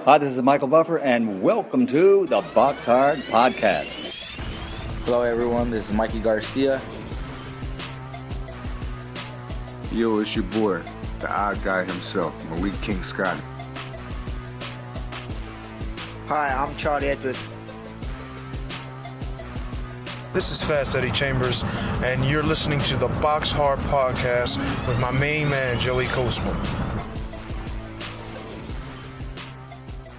Hi, this is Michael Buffer, and welcome to the BoxHard Podcast. Hello, everyone. This is Mikey Garcia. Yo, it's your boy, the odd guy himself, Malik King Scotty. Hi, I'm Charlie Edwards. This is Fast Eddie Chambers, and you're listening to the BoxHard Podcast with my main man, Joey Coastman.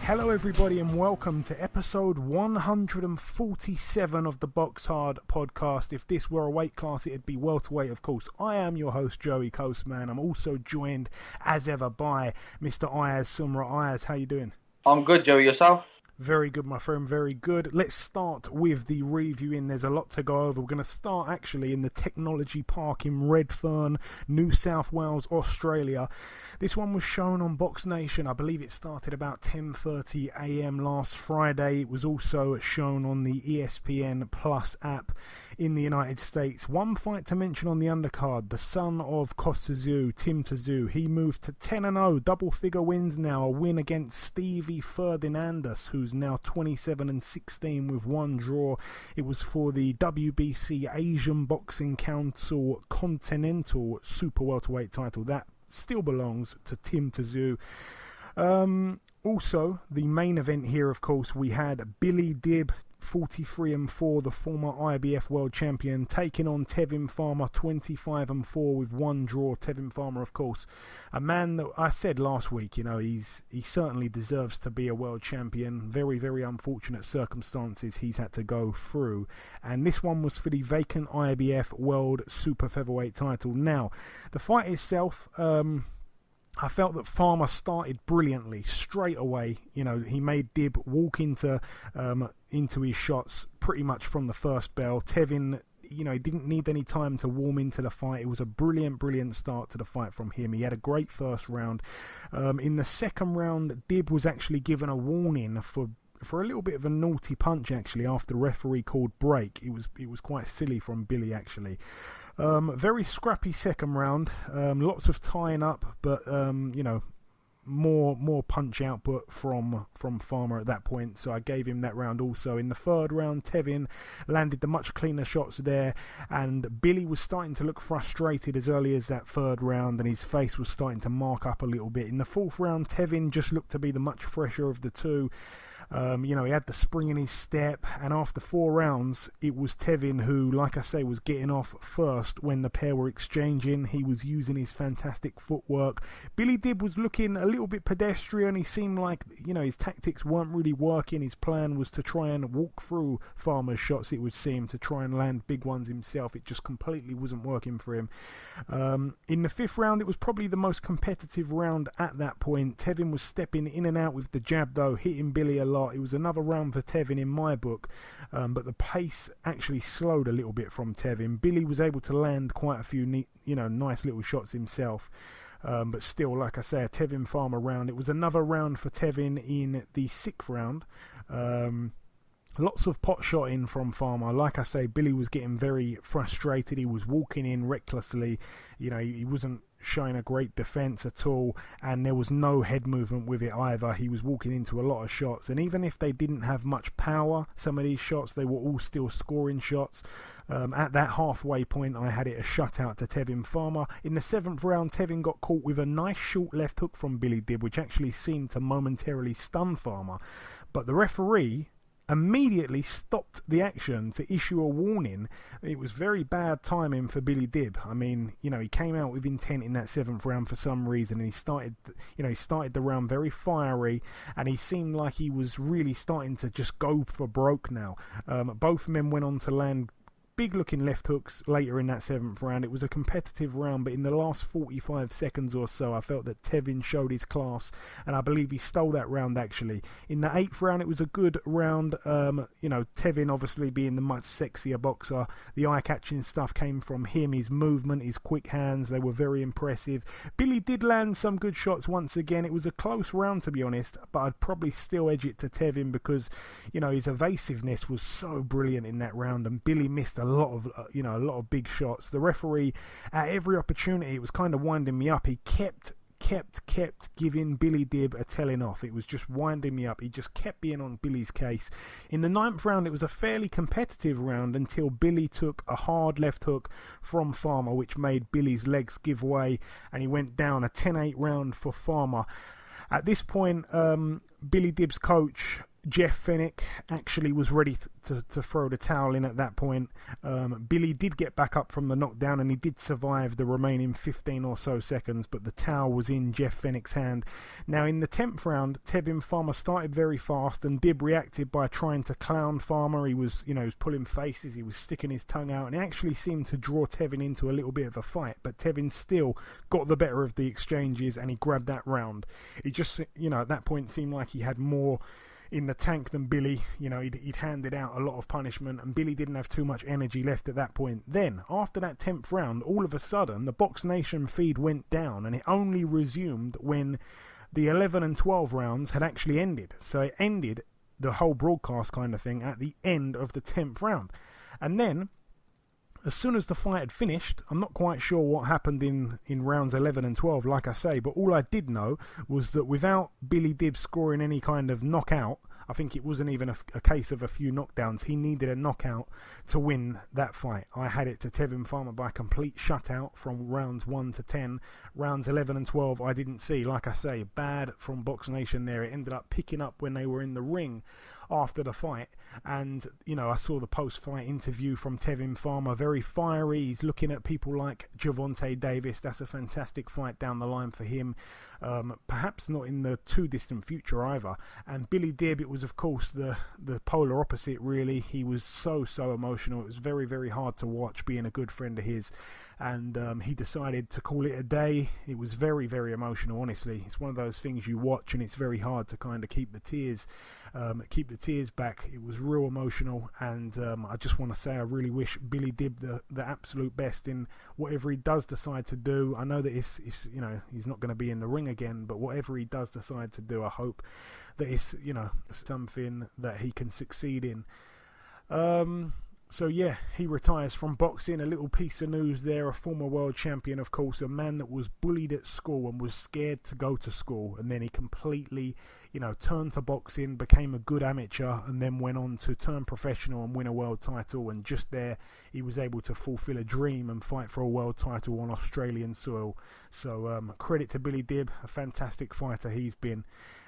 Hello everybody and welcome to episode 147 of the BoxHard Podcast. If this were a weight class, it'd be welterweight, of course. I am your host, Joey Coastman. I'm also joined, as ever, by Mr. Ayaz Sumra. Ayaz, how you doing? I'm good, Joey. Yourself? Very good, my friend, very good. Let's start with the reviewing. There's a lot to go over. We're going to start actually in the Technology Park in Redfern, New South Wales, Australia. This one was shown on Box Nation. I believe it started about 10:30 a.m. last Friday. It was also shown on the ESPN Plus app in the United States. One fight to mention on the undercard, the son of Kostya, Tim Tszyu. He moved to 10-0, double-figure wins now. A win against Stevie Ferdinandus, who's now 27-16 with one draw. It was for the WBC Asian Boxing Council Continental Super Welterweight title. That still belongs to Tim Tszyu. Also, the main event here, of course, we had Billy Dib, 43-4, the former IBF world champion, taking on Tevin Farmer, 25-4 with one draw. Tevin Farmer, of course, a man that I said last week, he certainly deserves to be a world champion. Very, very unfortunate circumstances he's had to go through. And this one was for the vacant IBF world super featherweight title. Now, the fight itself, I felt that Farmer started brilliantly straight away. He made Dib walk into his shots pretty much from the first bell. Tevin, he didn't need any time to warm into the fight. It was a brilliant start to the fight from him. He had a great first round. In the second round, Dib was actually given a warning for a little bit of a naughty punch, actually, after the referee called break. It was quite silly from Billy, actually. Very scrappy second round, lots of tying up, but more punch output from Farmer at that point, so I gave him that round also. In the third round, Tevin landed the much cleaner shots there, and Billy was starting to look frustrated as early as that third round, and his face was starting to mark up a little bit. In the fourth round, Tevin just looked to be the much fresher of the two. He had the spring in his step, and after 4 rounds, it was Tevin who, like I say, was getting off first when the pair were exchanging. He was using his fantastic footwork. Billy Dib was looking a little bit pedestrian. He seemed like, his tactics weren't really working. His plan was to try and walk through Farmer's shots, it would seem, to try and land big ones himself. It just completely wasn't working for him. In the fifth round, it was probably the most competitive round at that point. Tevin was stepping in and out with the jab, though, hitting Billy a lot. It was another round for Tevin in my book, but the pace actually slowed a little bit from Tevin. Billy was able to land quite a few neat, nice little shots himself, but still, like I say, a Tevin Farmer round. It was another round for Tevin in the sixth round. Lots of pot shotting from Farmer. Like I say, Billy was getting very frustrated. He was walking in recklessly. He wasn't showing a great defense at all, and there was no head movement with it either. He was walking into a lot of shots, and even if they didn't have much power, some of these shots, they were all still scoring shots. At that halfway point, I had it a shutout to Tevin Farmer. In the seventh round, Tevin got caught with a nice short left hook from Billy Dib, which actually seemed to momentarily stun Farmer, but the referee immediately stopped the action to issue a warning. It was very bad timing for Billy Dib. I mean, he came out with intent in that seventh round for some reason, and he started the round very fiery, and he seemed like he was really starting to just go for broke now. Both men went on to land big looking left hooks later in that seventh round. It was a competitive round, but in the last 45 seconds or so, I felt that Tevin showed his class, and I believe he stole that round actually. In the eighth round, it was a good round. Tevin obviously being the much sexier boxer, the eye-catching stuff came from him. His movement, his quick hands, they were very impressive. Billy did land some good shots once again. It was a close round, to be honest, but I'd probably still edge it to Tevin because, his evasiveness was so brilliant in that round, and Billy missed a lot of big shots. The referee, at every opportunity, it was kind of winding me up. He kept kept giving Billy Dib a telling off. It was just winding me up. He just kept being on Billy's case. In the 9th round, it was a fairly competitive round until Billy took a hard left hook from Farmer, which made Billy's legs give way, and he went down. A 10-8 round for Farmer. At this point, Billy Dib's coach, Jeff Fennick, actually was ready to throw the towel in at that point. Billy did get back up from the knockdown, and he did survive the remaining 15 or so seconds, but the towel was in Jeff Fennick's hand. Now, in the 10th round, Tevin Farmer started very fast, and Dib reacted by trying to clown Farmer. He was pulling faces, he was sticking his tongue out, and it actually seemed to draw Tevin into a little bit of a fight, but Tevin still got the better of the exchanges, and he grabbed that round. It just, at that point seemed like he had more in the tank than Billy. He'd handed out a lot of punishment, and Billy didn't have too much energy left at that point. Then, after that 10th round, all of a sudden, the Box Nation feed went down, and it only resumed when the 11 and 12 rounds had actually ended. So it ended, the whole broadcast kind of thing, at the end of the 10th round. And then, as soon as the fight had finished, I'm not quite sure what happened in rounds 11 and 12, like I say, but all I did know was that without Billy Dib scoring any kind of knockout, I think it wasn't even a case of a few knockdowns, he needed a knockout to win that fight. I had it to Tevin Farmer by complete shutout from rounds 1 to 10. Rounds 11 and 12 I didn't see. Like I say, bad from Box Nation there. It ended up picking up when they were in the ring after the fight, and I saw the post-fight interview from Tevin Farmer, very fiery. He's looking at people like Gervonta Davis. That's a fantastic fight down the line for him, perhaps not in the too distant future either. And Billy Dib, it was of course the polar opposite really. He was so emotional. It was very, very hard to watch, being a good friend of his, and he decided to call it a day. It was very, very emotional, honestly. It's one of those things you watch and it's very hard to kind of keep the tears back. It was real emotional, and I just want to say I really wish Billy Dib the absolute best in whatever he does decide to do. I know that it's he's not going to be in the ring again, but whatever he does decide to do, I hope that it's something that he can succeed in. So yeah, he retires from boxing. A little piece of news there, a former world champion, of course, a man that was bullied at school and was scared to go to school, and then he completely, turned to boxing, became a good amateur, and then went on to turn professional and win a world title, and just there he was able to fulfill a dream and fight for a world title on Australian soil. So credit to Billy Dib, a fantastic fighter he's been.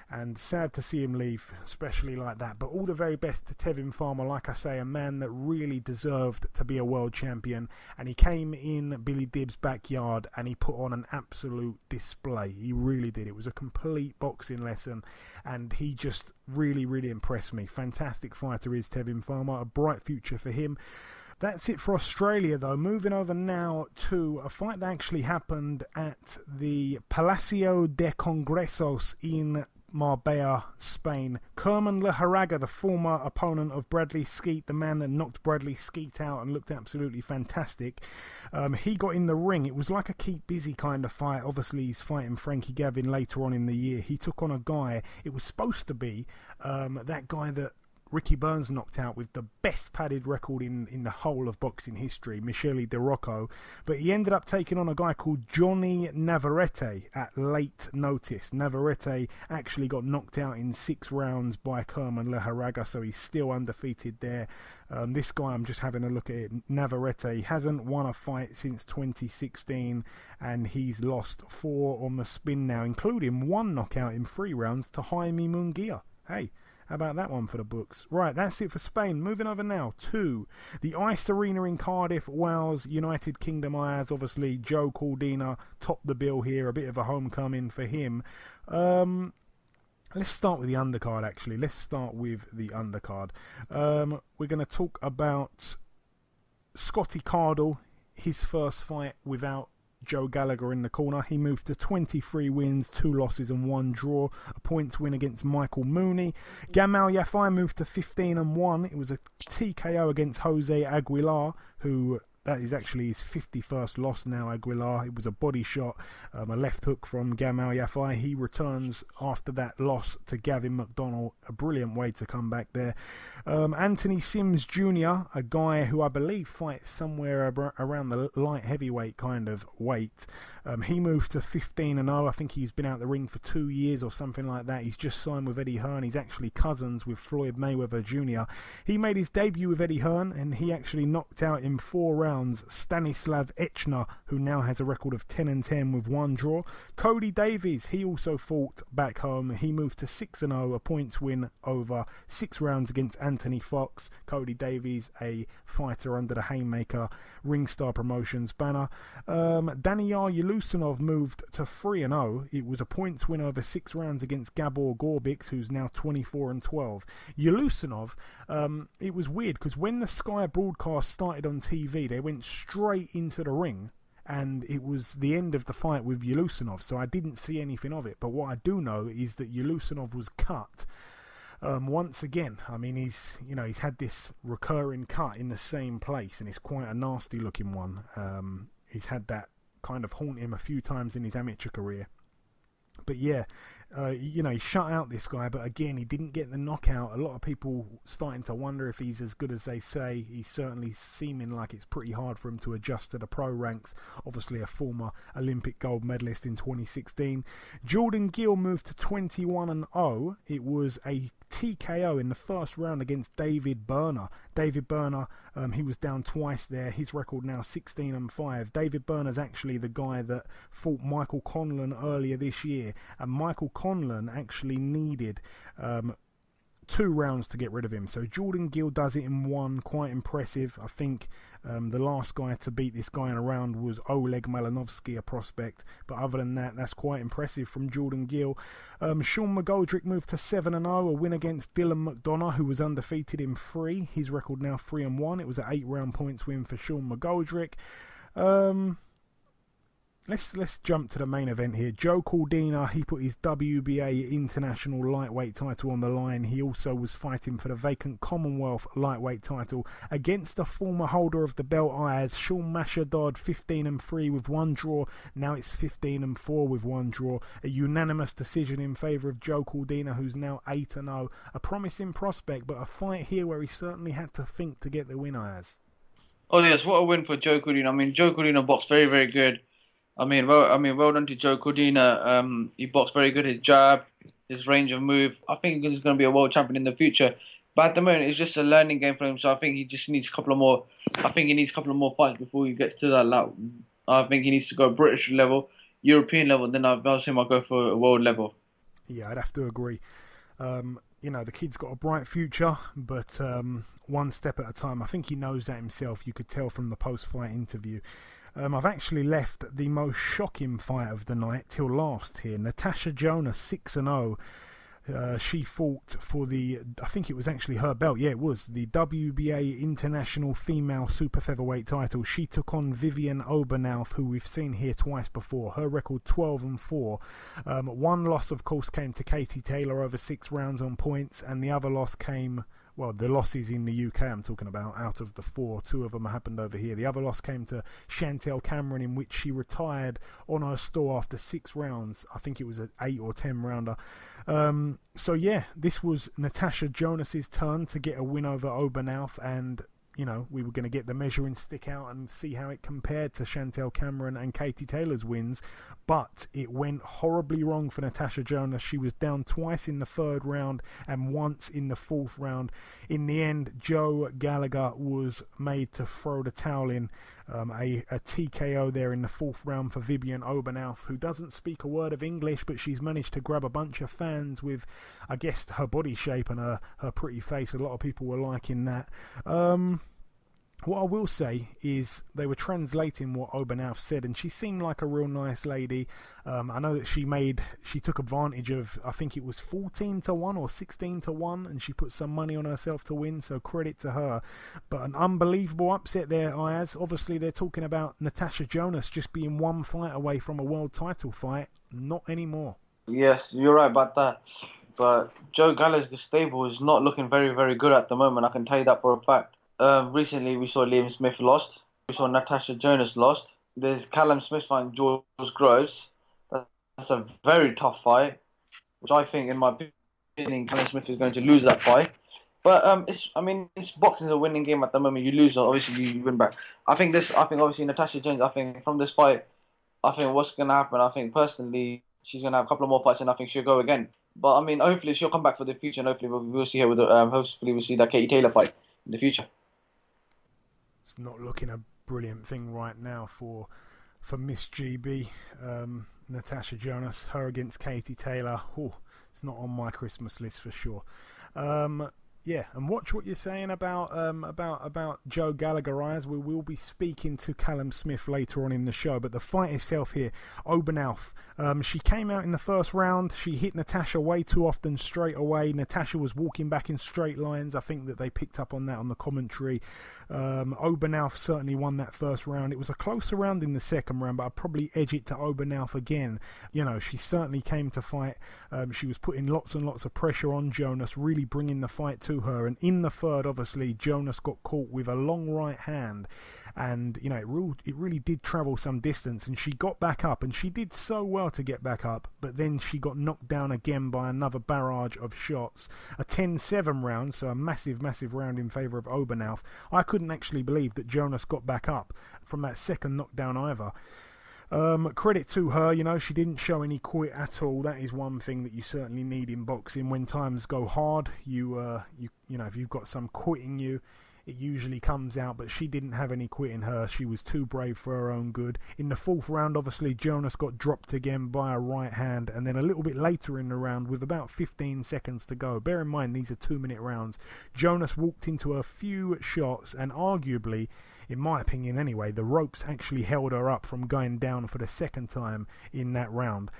And sad to see him leave, especially like that. But all the very best to Tevin Farmer. Like I say, a man that really deserved to be a world champion. And he came in Billy Dib's backyard and he put on an absolute display. He really did. It was a complete boxing lesson. And he just really, really impressed me. Fantastic fighter is Tevin Farmer. A bright future for him. That's it for Australia, though. Moving over now to a fight that actually happened at the Palacio de Congresos in Marbella, Spain. Kerman Leharaga, the former opponent of Bradley Skeet, the man that knocked Bradley Skeet out and looked absolutely fantastic, he got in the ring. It was like a keep busy kind of fight. Obviously he's fighting Frankie Gavin later on in the year. He took on a guy, it was supposed to be that guy that Ricky Burns knocked out with the best padded record in the whole of boxing history, Michele De Rocco, but he ended up taking on a guy called Johnny Navarrete at late notice. Navarrete actually got knocked out in 6 rounds by Kerman Leharaga, so he's still undefeated there. This guy, I'm just having a look at it, Navarrete hasn't won a fight since 2016, and he's lost 4 on the spin now, including 1 knockout in 3 rounds to Jaime Munguia. Hey, how about that one for the books? Right, that's it for Spain. Moving over now to the Ice Arena in Cardiff, Wales, United Kingdom. Ayaz, obviously, Joe Cordina topped the bill here. A bit of a homecoming for him. Let's start with the undercard, actually. Let's start with the undercard. We're going to talk about Scotty Cardle, his first fight without Joe Gallagher in the corner. He moved to 23 wins, 2 losses and 1 draw. A points win against Michael Mooney. Gamal Yafai moved to 15-1. It was a TKO against Jose Aguilar, who That is actually his 51st loss now, Aguilar. It was a body shot, a left hook from Gamal Yafai. He returns after that loss to Gavin McDonnell. A brilliant way to come back there. Anthony Sims Jr., a guy who I believe fights somewhere around the light heavyweight kind of weight. He moved to 15-0. I think he's been out the ring for 2 years or something like that. He's just signed with Eddie Hearn. He's actually cousins with Floyd Mayweather Jr. He made his debut with Eddie Hearn, and he actually knocked out in 4 rounds Stanislav Echner, who now has a record of 10-10 with 1 draw. Cody Davies, he also fought back home. He moved to 6-0, a points win over 6 rounds against Anthony Fox. Cody Davies, a fighter under the Haymaker Ringstar Promotions banner. Daniil Yelusinov moved to 3-0. It was a points win over 6 rounds against Gabor Gorbix, who's now 24-12. Yelusinov, it was weird because when the Sky broadcast started on TV, they went straight into the ring, and it was the end of the fight with Yelusinov, so I didn't see anything of it. But what I do know is that Yelusinov was cut once again. I mean, he's had this recurring cut in the same place, and it's quite a nasty looking one. He's had that kind of haunt him a few times in his amateur career. But yeah, he shut out this guy, but again, he didn't get the knockout. A lot of people starting to wonder if he's as good as they say. He's certainly seeming like it's pretty hard for him to adjust to the pro ranks. Obviously a former Olympic gold medalist in 2016. Jordan Gill moved to 21-0. It was a TKO in the first round against David Berner. David Berner, he was down twice there. His record now 16-5. David Berner's actually the guy that fought Michael Conlan earlier this year, and Michael Conlan actually needed 2 rounds to get rid of him. So Jordan Gill does it in 1, quite impressive. I think the last guy to beat this guy in a round was Oleg Malinovsky, a prospect. But other than that, that's quite impressive from Jordan Gill. Sean McGoldrick moved to 7-0, a win against Dylan McDonough, who was undefeated in 3. His record now 3-1. It was an 8-round points win for Sean McGoldrick. Let's jump to the main event here. Joe Cordina, he put his WBA International Lightweight title on the line. He also was fighting for the vacant Commonwealth Lightweight title against the former holder of the belt, Ayaz, Sean Mashadod, 15-3 with 1 draw. Now it's 15-4 with 1 draw. A unanimous decision in favour of Joe Cordina, who's now 8-0. A promising prospect, but a fight here where he certainly had to think to get the win, Ayaz. Oh yes, what a win for Joe Cordina. I mean, Joe Cordina boxed very, very good. Well done to Joe Cordina. He boxed very good. His jab, his range of move. I think he's going to be a world champion in the future. But at the moment, it's just a learning game for him. So I think he just needs a couple of more. I think he needs a couple of more fights before he gets to that level. I think he needs to go British level, European level. Then I'll go for a world level. Yeah, I'd have to agree. The kid's got a bright future, but one step at a time. I think he knows that himself. You could tell from the post-fight interview. I've actually left the most shocking fight of the night till last here. Natasha Jonas, 6-0. She fought for I think it was actually her belt. Yeah, it was the WBA International Female Super Featherweight title. She took on Vivian Obernauf, who we've seen here twice before. Her record 12-4. 1 loss, of course, came to Katie Taylor over 6 rounds on points, and the other loss came. Well, the losses in the UK I'm talking about, out of the 4, 2 of them happened over here. The other loss came to Chantel Cameron, in which she retired on her store after 6 rounds. I think it was an 8 or 10 rounder. So yeah, this was Natasha Jonas's turn to get a win over Obernauf, and we were going to get the measuring stick out and see how it compared to Chantel Cameron and Katie Taylor's wins. But it went horribly wrong for Natasha Jonas. She was down twice in the 3rd round and once in the 4th round. In the end, Joe Gallagher was made to throw the towel in. A TKO there in the 4th round for Vivian Obernauf, who doesn't speak a word of English, but she's managed to grab a bunch of fans with, I guess, her body shape and her pretty face. A lot of people were liking that. What I will say is they were translating what Obernauf said, and she seemed like a real nice lady. I know that she took advantage of, I think it was 14-1 or 16-1, and she put some money on herself to win, so credit to her. But an unbelievable upset there, Ayaz. Obviously, they're talking about Natasha Jonas just being 1 fight away from a world title fight. Not anymore. Yes, you're right about that. But Joe Gallagher's stable is not looking very, very good at the moment. I can tell you that for a fact. Recently, we saw Liam Smith lost. saw Natasha Jonas lost. There's Callum Smith fighting George Groves. That's a very tough fight, which I think, in my opinion, Callum Smith is going to lose that fight. But it's boxing's a winning game at the moment. You lose, obviously you win back. I think obviously Natasha Jonas. I think from this fight, I think what's going to happen. I think personally, she's going to have a couple of more fights, and I think she'll go again. But I mean, hopefully she'll come back for the future, and hopefully we'll see her with hopefully we'll see that Katie Taylor fight in the future. It's not looking a brilliant thing right now for Miss GB. Natasha Jonas, her against Katie Taylor. It's not on my Christmas list for sure. Yeah, and watch what you're saying about Joe Gallagher, Ayaz. We will be speaking to Callum Smith later on in the show, but the fight itself here, Obernauf, she came out in the first round. She hit Natasha way too often straight away. Natasha was walking back in straight lines. I think that they picked up on that on the commentary. Obernauf certainly won that first round. It was a closer round in the second round, but I'd probably edge it to Obernauf again. You know, she certainly came to fight. She was putting lots and lots of pressure on Jonas, really bringing the fight to her. And in the third, obviously, Jonas got caught with a long right hand, and you know, it really did travel some distance, and she got back up, and she did so well to get back up, but then she got knocked down again by another barrage of shots. A 10-7 round, so a massive round in favour of Obernauf. I couldn't actually believe that Jonas got back up from that second knockdown either. Credit to her, you know, she didn't show any quit at all. That is one thing that you certainly need in boxing. When times go hard, you know, if you've got some quit in you, it usually comes out, but she didn't have any quit in her. She was too brave for her own good. In the fourth round, obviously, Jonas got dropped again by a right hand, and then a little bit later in the round, with about 15 seconds to go, bear in mind these are 2-minute rounds, Jonas walked into a few shots, and arguably, in my opinion anyway, the ropes actually held her up from going down for the second time in that round.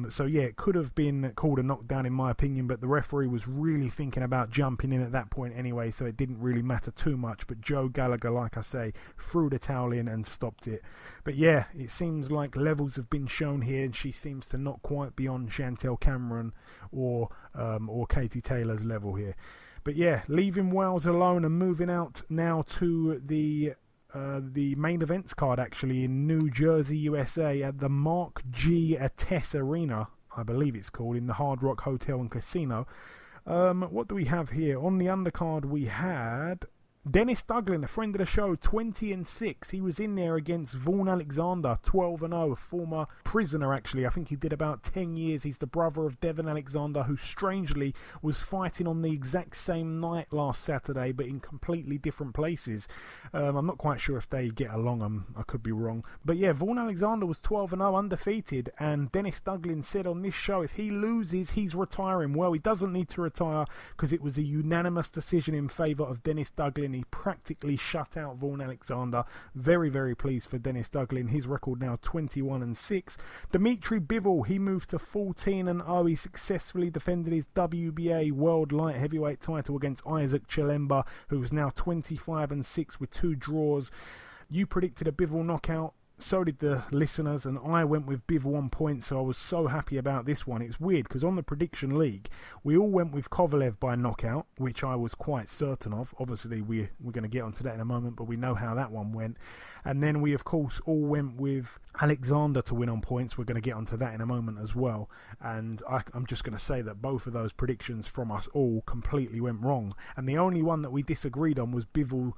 So yeah, it could have been called a knockdown in my opinion, but the referee was really thinking about jumping in at that point anyway, so it didn't really matter too much. But Joe Gallagher, like I say, threw the towel in and stopped it. But yeah, it seems like levels have been shown here, and she seems to not quite be on Chantel Cameron or Katie Taylor's level here. But yeah, leaving Wales alone and moving out now to the main events card, actually, in New Jersey, USA, at the Mark G. Attess Arena, I believe it's called, in the Hard Rock Hotel and Casino. What do we have here? On the undercard, we had Dennis Douglin, a friend of the show, 20-6. He was in there against Vaughan Alexander, 12-0, former prisoner actually. I think he did about 10 years. He's the brother of Devon Alexander, who strangely was fighting on the exact same night last Saturday, but in completely different places. I'm not quite sure if they get along. I could be wrong. But yeah, Vaughan Alexander was 12-0, undefeated, and Dennis Douglin said on this show if he loses, he's retiring. Well, he doesn't need to retire because it was a unanimous decision in favour of Dennis Douglin. He practically shut out Vaughan Alexander. Very pleased for Dennis Douglin. His record now 21-6. Dimitri Bivol, he moved to 14-0. He successfully defended his WBA World Light Heavyweight title against Usyk Chilemba, who is now 25-6 with 2 draws. You predicted a Bivol knockout. So did the listeners, and I went with Bivol on points, so I was so happy about this one. It's weird because on the prediction league, we all went with Kovalev by knockout, which I was quite certain of. Obviously, we're going to get onto that in a moment, but we know how that one went. And then we, of course, all went with Alexander to win on points. We're going to get onto that in a moment as well. And I'm just going to say that both of those predictions from us all completely went wrong. And the only one that we disagreed on was Bivol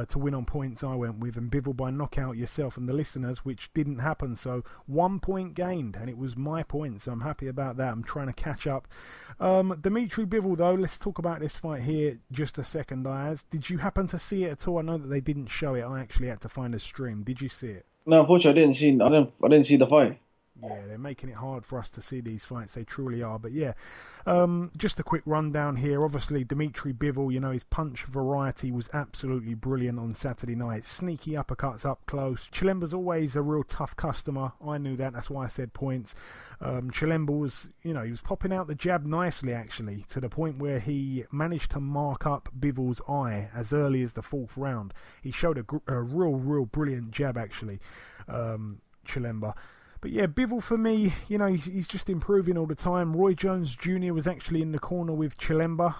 to win on points. I went with, and Bivol by knockout, yourself and the listeners, which didn't happen. So 1 point gained, and it was my point. So I'm happy about that. I'm trying to catch up. Dimitri Bivol, though, let's talk about this fight here just a second, Ayaz. Did you happen to see it at all? I know that they didn't show it. I actually had to find a stream. Did you see it? No, unfortunately, I didn't see the fight. Yeah, they're making it hard for us to see these fights. They truly are. But yeah, just a quick rundown here. Obviously, Dimitri Bivol, you know, his punch variety was absolutely brilliant on Saturday night. Sneaky uppercuts up close. Chilemba's always a real tough customer. I knew that. That's why I said points. Chilemba was, you know, he was popping out the jab nicely, actually, to the point where he managed to mark up Bivol's eye as early as the 4th round. He showed a real brilliant jab, actually, Chilemba. But yeah, Bivol for me, you know, he's just improving all the time. Roy Jones Jr. was actually in the corner with Chilemba.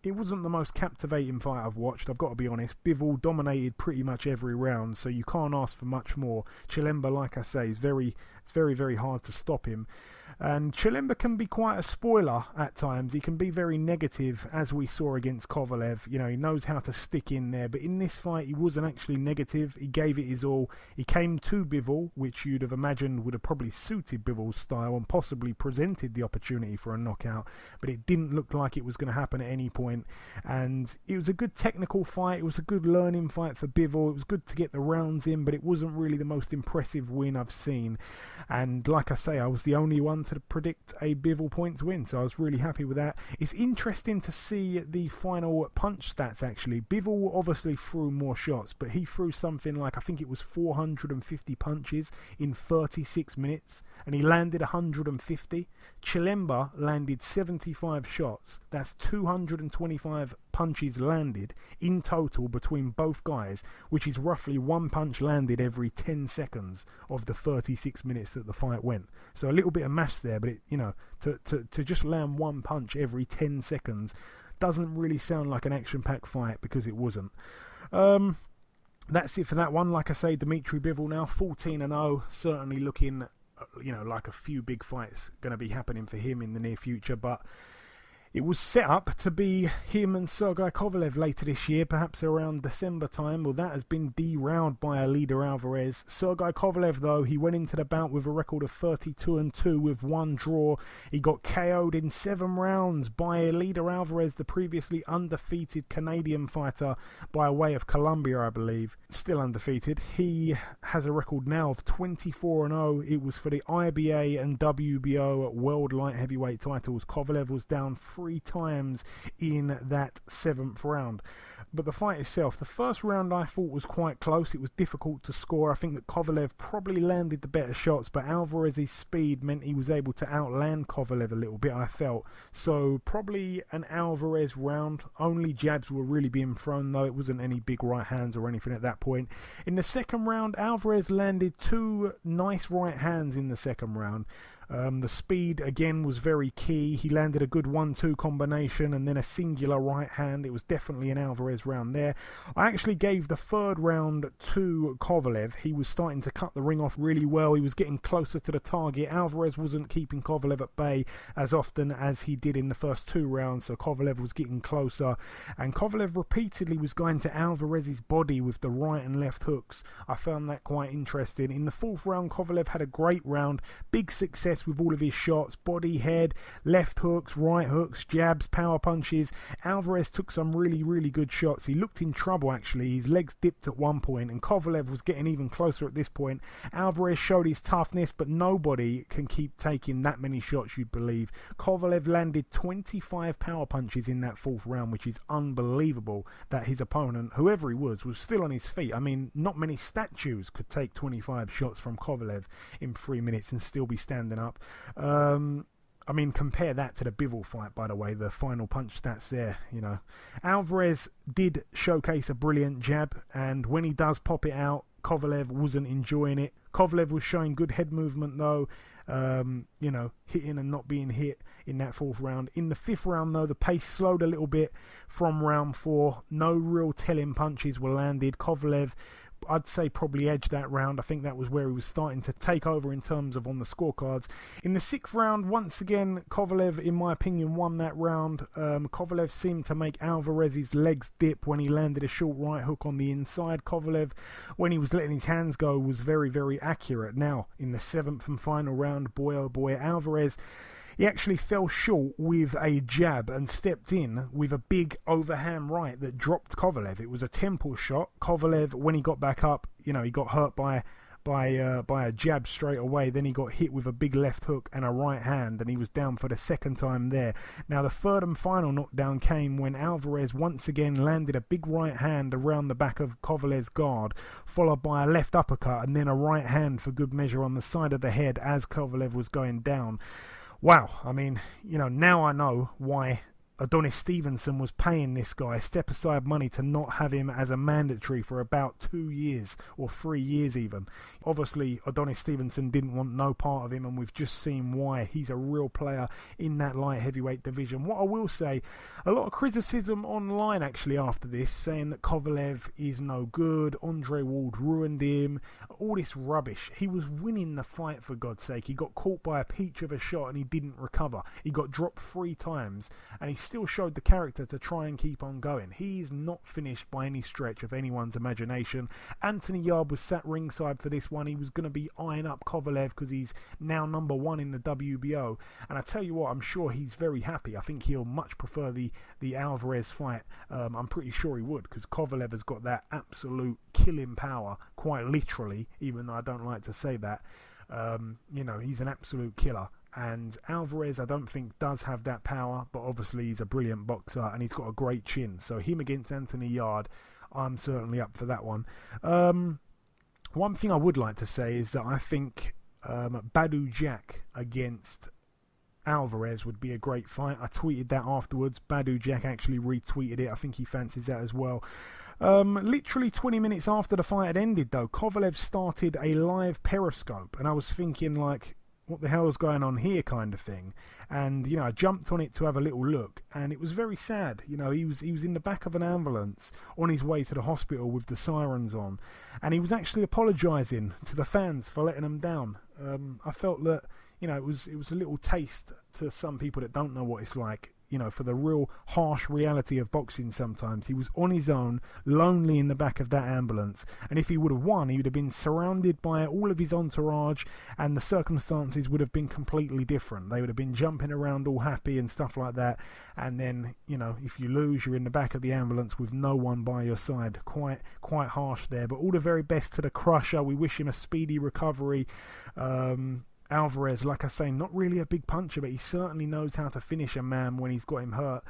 it wasn't the most captivating fight I've watched, I've got to be honest. Bivol dominated pretty much every round, so you can't ask for much more. Chilemba, like I say, it's very, very hard to stop him. And Chilemba can be quite a spoiler at times. He can be very negative, as we saw against Kovalev. You know, he knows how to stick in there. But in this fight, he wasn't actually negative. He gave it his all. He came to Bivol, which you'd have imagined would have probably suited Bivol's style and possibly presented the opportunity for a knockout. But it didn't look like it was going to happen at any point. And it was a good technical fight. It was a good learning fight for Bivol. It was good to get the rounds in, but it wasn't really the most impressive win I've seen. And like I say, I was the only one to predict a Bivol points win, so I was really happy with that. It's interesting to see the final punch stats actually. Bivol obviously threw more shots, but he threw something like, I think it was 450 punches in 36 minutes, and he landed 150. Chilemba landed 75 shots. That's 225 punches landed in total between both guys, which is roughly one punch landed every 10 seconds of the 36 minutes that the fight went. So a little bit of maths there, but it, you know, to just land one punch every 10 seconds doesn't really sound like an action-packed fight, because it wasn't. That's it for that one. Like I say, Dimitri Bivol now 14-0, certainly looking, you know, like a few big fights going to be happening for him in the near future, but it was set up to be him and Sergey Kovalev later this year, perhaps around December time. Well, that has been derailed by Alida Alvarez. Sergey Kovalev, though, he went into the bout with a record of 32-2 with one draw. He got KO'd in 7 rounds by Alida Alvarez, the previously undefeated Canadian fighter by way of Colombia, I believe. Still undefeated. He has a record now of 24-0. It was for the IBA and WBO World Light Heavyweight titles. Kovalev was down 3 times in that 7th round. But the fight itself, the first round I thought was quite close. It was difficult to score. I think that Kovalev probably landed the better shots, but Alvarez's speed meant he was able to outland Kovalev a little bit, I felt. So probably an Alvarez round. Only jabs were really being thrown, though. It wasn't any big right hands or anything at that point. In the second round, Alvarez landed 2 nice right hands in the second round. The speed again was very key. He landed a good 1-2 combination and then a singular right hand. It was definitely an Alvarez round there. I actually gave the third round to Kovalev. He was starting to cut the ring off really well. He was getting closer to the target. Alvarez wasn't keeping Kovalev at bay as often as he did in the first 2 rounds, so Kovalev was getting closer, and Kovalev repeatedly was going to Alvarez's body with the right and left hooks. I found that quite interesting. In the 4th round, Kovalev had a great round. Big success with all of his shots, body, head, left hooks, right hooks, jabs, power punches. Alvarez took some really good shots. He looked in trouble actually. His legs dipped at one point and Kovalev was getting even closer at this point. Alvarez showed his toughness, but nobody can keep taking that many shots, you'd believe. Kovalev landed 25 power punches in that 4th round, which is unbelievable that his opponent, whoever he was still on his feet. I mean, not many statues could take 25 shots from Kovalev in 3 minutes and still be standing up. I mean, compare that to the Bivol fight, by the way, the final punch stats there, you know. Alvarez did showcase a brilliant jab, and when he does pop it out, Kovalev wasn't enjoying it. Kovalev was showing good head movement, though, you know, hitting and not being hit in that 4th round. In the 5th round, though, the pace slowed a little bit from round 4. No real telling punches were landed. Kovalev, I'd say, probably edged that round. I think that was where he was starting to take over in terms of on the scorecards. In the 6th round, once again, Kovalev, in my opinion, won that round. Kovalev seemed to make Alvarez's legs dip when he landed a short right hook on the inside. Kovalev, when he was letting his hands go, was very accurate. Now, in the 7th and final round, boy oh boy, Alvarez, he actually fell short with a jab and stepped in with a big overhand right that dropped Kovalev. It was a temple shot. Kovalev, when he got back up, you know, he got hurt by a jab straight away. Then he got hit with a big left hook and a right hand, and he was down for the 2nd time there. Now, the 3rd and final knockdown came when Alvarez once again landed a big right hand around the back of Kovalev's guard, followed by a left uppercut and then a right hand for good measure on the side of the head as Kovalev was going down. Wow, I mean, you know, now I know why Adonis Stevenson was paying this guy step-aside money to not have him as a mandatory for about 2 years or 3 years even. Obviously, Adonis Stevenson didn't want no part of him, and we've just seen why. He's a real player in that light heavyweight division. What I will say, a lot of criticism online actually after this, saying that Kovalev is no good, Andre Ward ruined him, all this rubbish. He was winning the fight, for God's sake. He got caught by a peach of a shot and he didn't recover. He got dropped 3 times and he still showed the character to try and keep on going. He's not finished by any stretch of anyone's imagination. Anthony Yarde was sat ringside for this one. He was going to be eyeing up Kovalev because he's now number 1 in the WBO. And I tell you what, I'm sure he's very happy. I think he'll much prefer the Alvarez fight. I'm pretty sure he would, because Kovalev has got that absolute killing power, quite literally, even though I don't like to say that. He's an absolute killer. And Alvarez, I don't think, does have that power, but obviously he's a brilliant boxer and he's got a great chin. So him against Anthony Yarde, I'm certainly up for that one. One thing I would like to say is that I think Badou Jack against Alvarez would be a great fight. I tweeted that afterwards. Badou Jack actually retweeted it. I think he fancies that as well. Literally 20 minutes after the fight had ended, though, Kovalev started a live Periscope, and I was thinking, like, what the hell's going on here, kind of thing. And I jumped on it to have a little look, and it was very sad. He was in the back of an ambulance on his way to the hospital with the sirens on, and he was actually apologising to the fans for letting them down. I felt that it was a little taste to some people that don't know what it's like, for the real harsh reality of boxing sometimes. He was on his own, lonely in the back of that ambulance, and if he would have won, he would have been surrounded by all of his entourage, and the circumstances would have been completely different. They would have been jumping around all happy and stuff like that, and then, if you lose, you're in the back of the ambulance with no one by your side. Quite harsh there, but all the very best to the Crusher. We wish him a speedy recovery. Alvarez, like I say, not really a big puncher, but he certainly knows how to finish a man when he's got him hurt.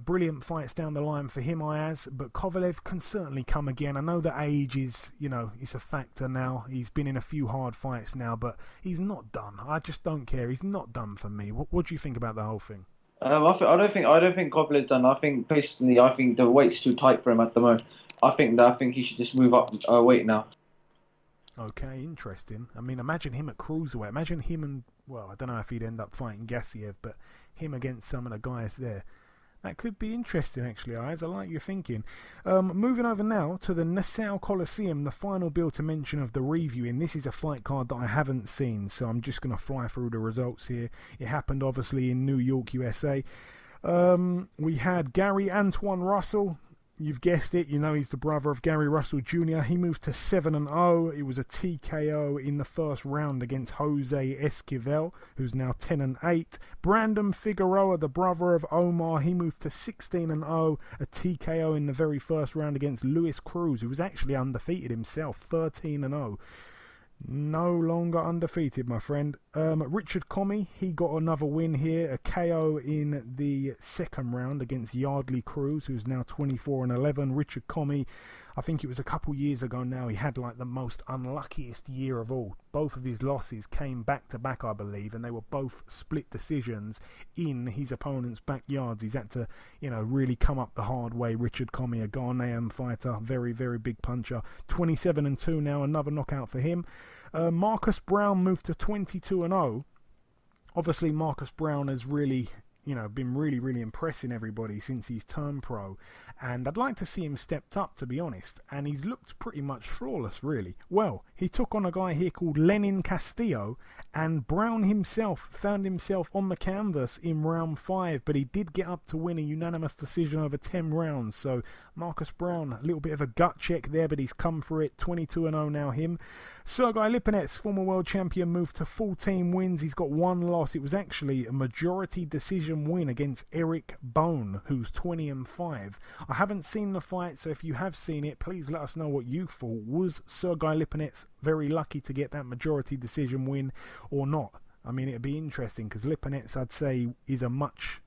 Brilliant fights down the line for him, Ayaz, but Kovalev can certainly come again. I know that age is, it's a factor now. He's been in a few hard fights now, but he's not done. I just don't care. He's not done for me. What do you think about the whole thing? I don't think Kovalev's done. I think the weight's too tight for him at the moment. I think he should just move up weight now. Okay, interesting. I mean, imagine him at cruiserweight. Imagine him and, I don't know if he'd end up fighting Gassiev, but him against some of the guys there. That could be interesting, actually, Ayaz. I like your thinking. Moving over now to the Nassau Coliseum, the final bill to mention of the review. And this is a fight card that I haven't seen, so I'm just going to fly through the results here. It happened, obviously, in New York, USA. We had Gary Antoine Russell. You've guessed it, he's the brother of Gary Russell Jr. He moved to 7-0. It was a TKO in the first round against Jose Esquivel, who's now 10-8. Brandon Figueroa, the brother of Omar, he moved to 16-0. A TKO in the very first round against Luis Cruz, who was actually undefeated himself, 13-0. No longer undefeated, my friend. Richard Comey, he got another win here, a KO in the second round against Yardley Cruz, who's now 24-11. Richard Comey, I think it was a couple years ago now, he had like the most unluckiest year of all. Both of his losses came back to back, I believe, and they were both split decisions in his opponent's backyards. He's had to, really come up the hard way. Richard Comey, a Ghanaian fighter, very, very big puncher. 27-2 now, another knockout for him. Marcus Brown moved to 22-0. Obviously, Marcus Brown has really, been really, really impressing everybody since he's turned pro. And I'd like to see him stepped up, to be honest. And he's looked pretty much flawless, really. Well, he took on a guy here called Lenin Castillo, and Brown himself found himself on the canvas in round 5, but he did get up to win a unanimous decision over 10 rounds. So Marcus Brown, a little bit of a gut check there, but he's come for it. 22-0 now, him. Sergei Lipinets, former world champion, moved to 14 wins. He's got 1 loss. It was actually a majority decision win against Eric Bone, who's 20-5. I haven't seen the fight, so if you have seen it, please let us know what you thought. Was Sergei Lipinets very lucky to get that majority decision win or not? I mean, it'd be interesting because Lipinets, I'd say, is a much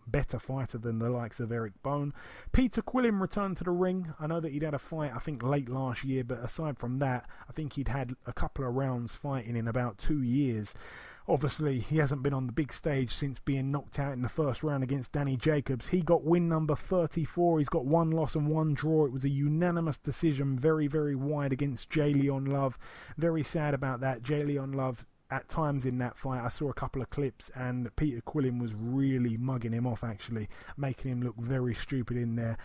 better fighter than the likes of Eric Bone. Peter Quillin returned to the ring. I know that he'd had a fight, I think, late last year, but aside from that, I think he'd had a couple of rounds fighting in about 2 years. Obviously, he hasn't been on the big stage since being knocked out in the first round against Danny Jacobs. He got win number 34. He's got 1 loss and 1 draw. It was a unanimous decision, very, very wide against Jay Leon Love. Very sad about that. Jay Leon Love, at times in that fight, I saw a couple of clips, and Peter Quillin was really mugging him off, actually, making him look very stupid in there.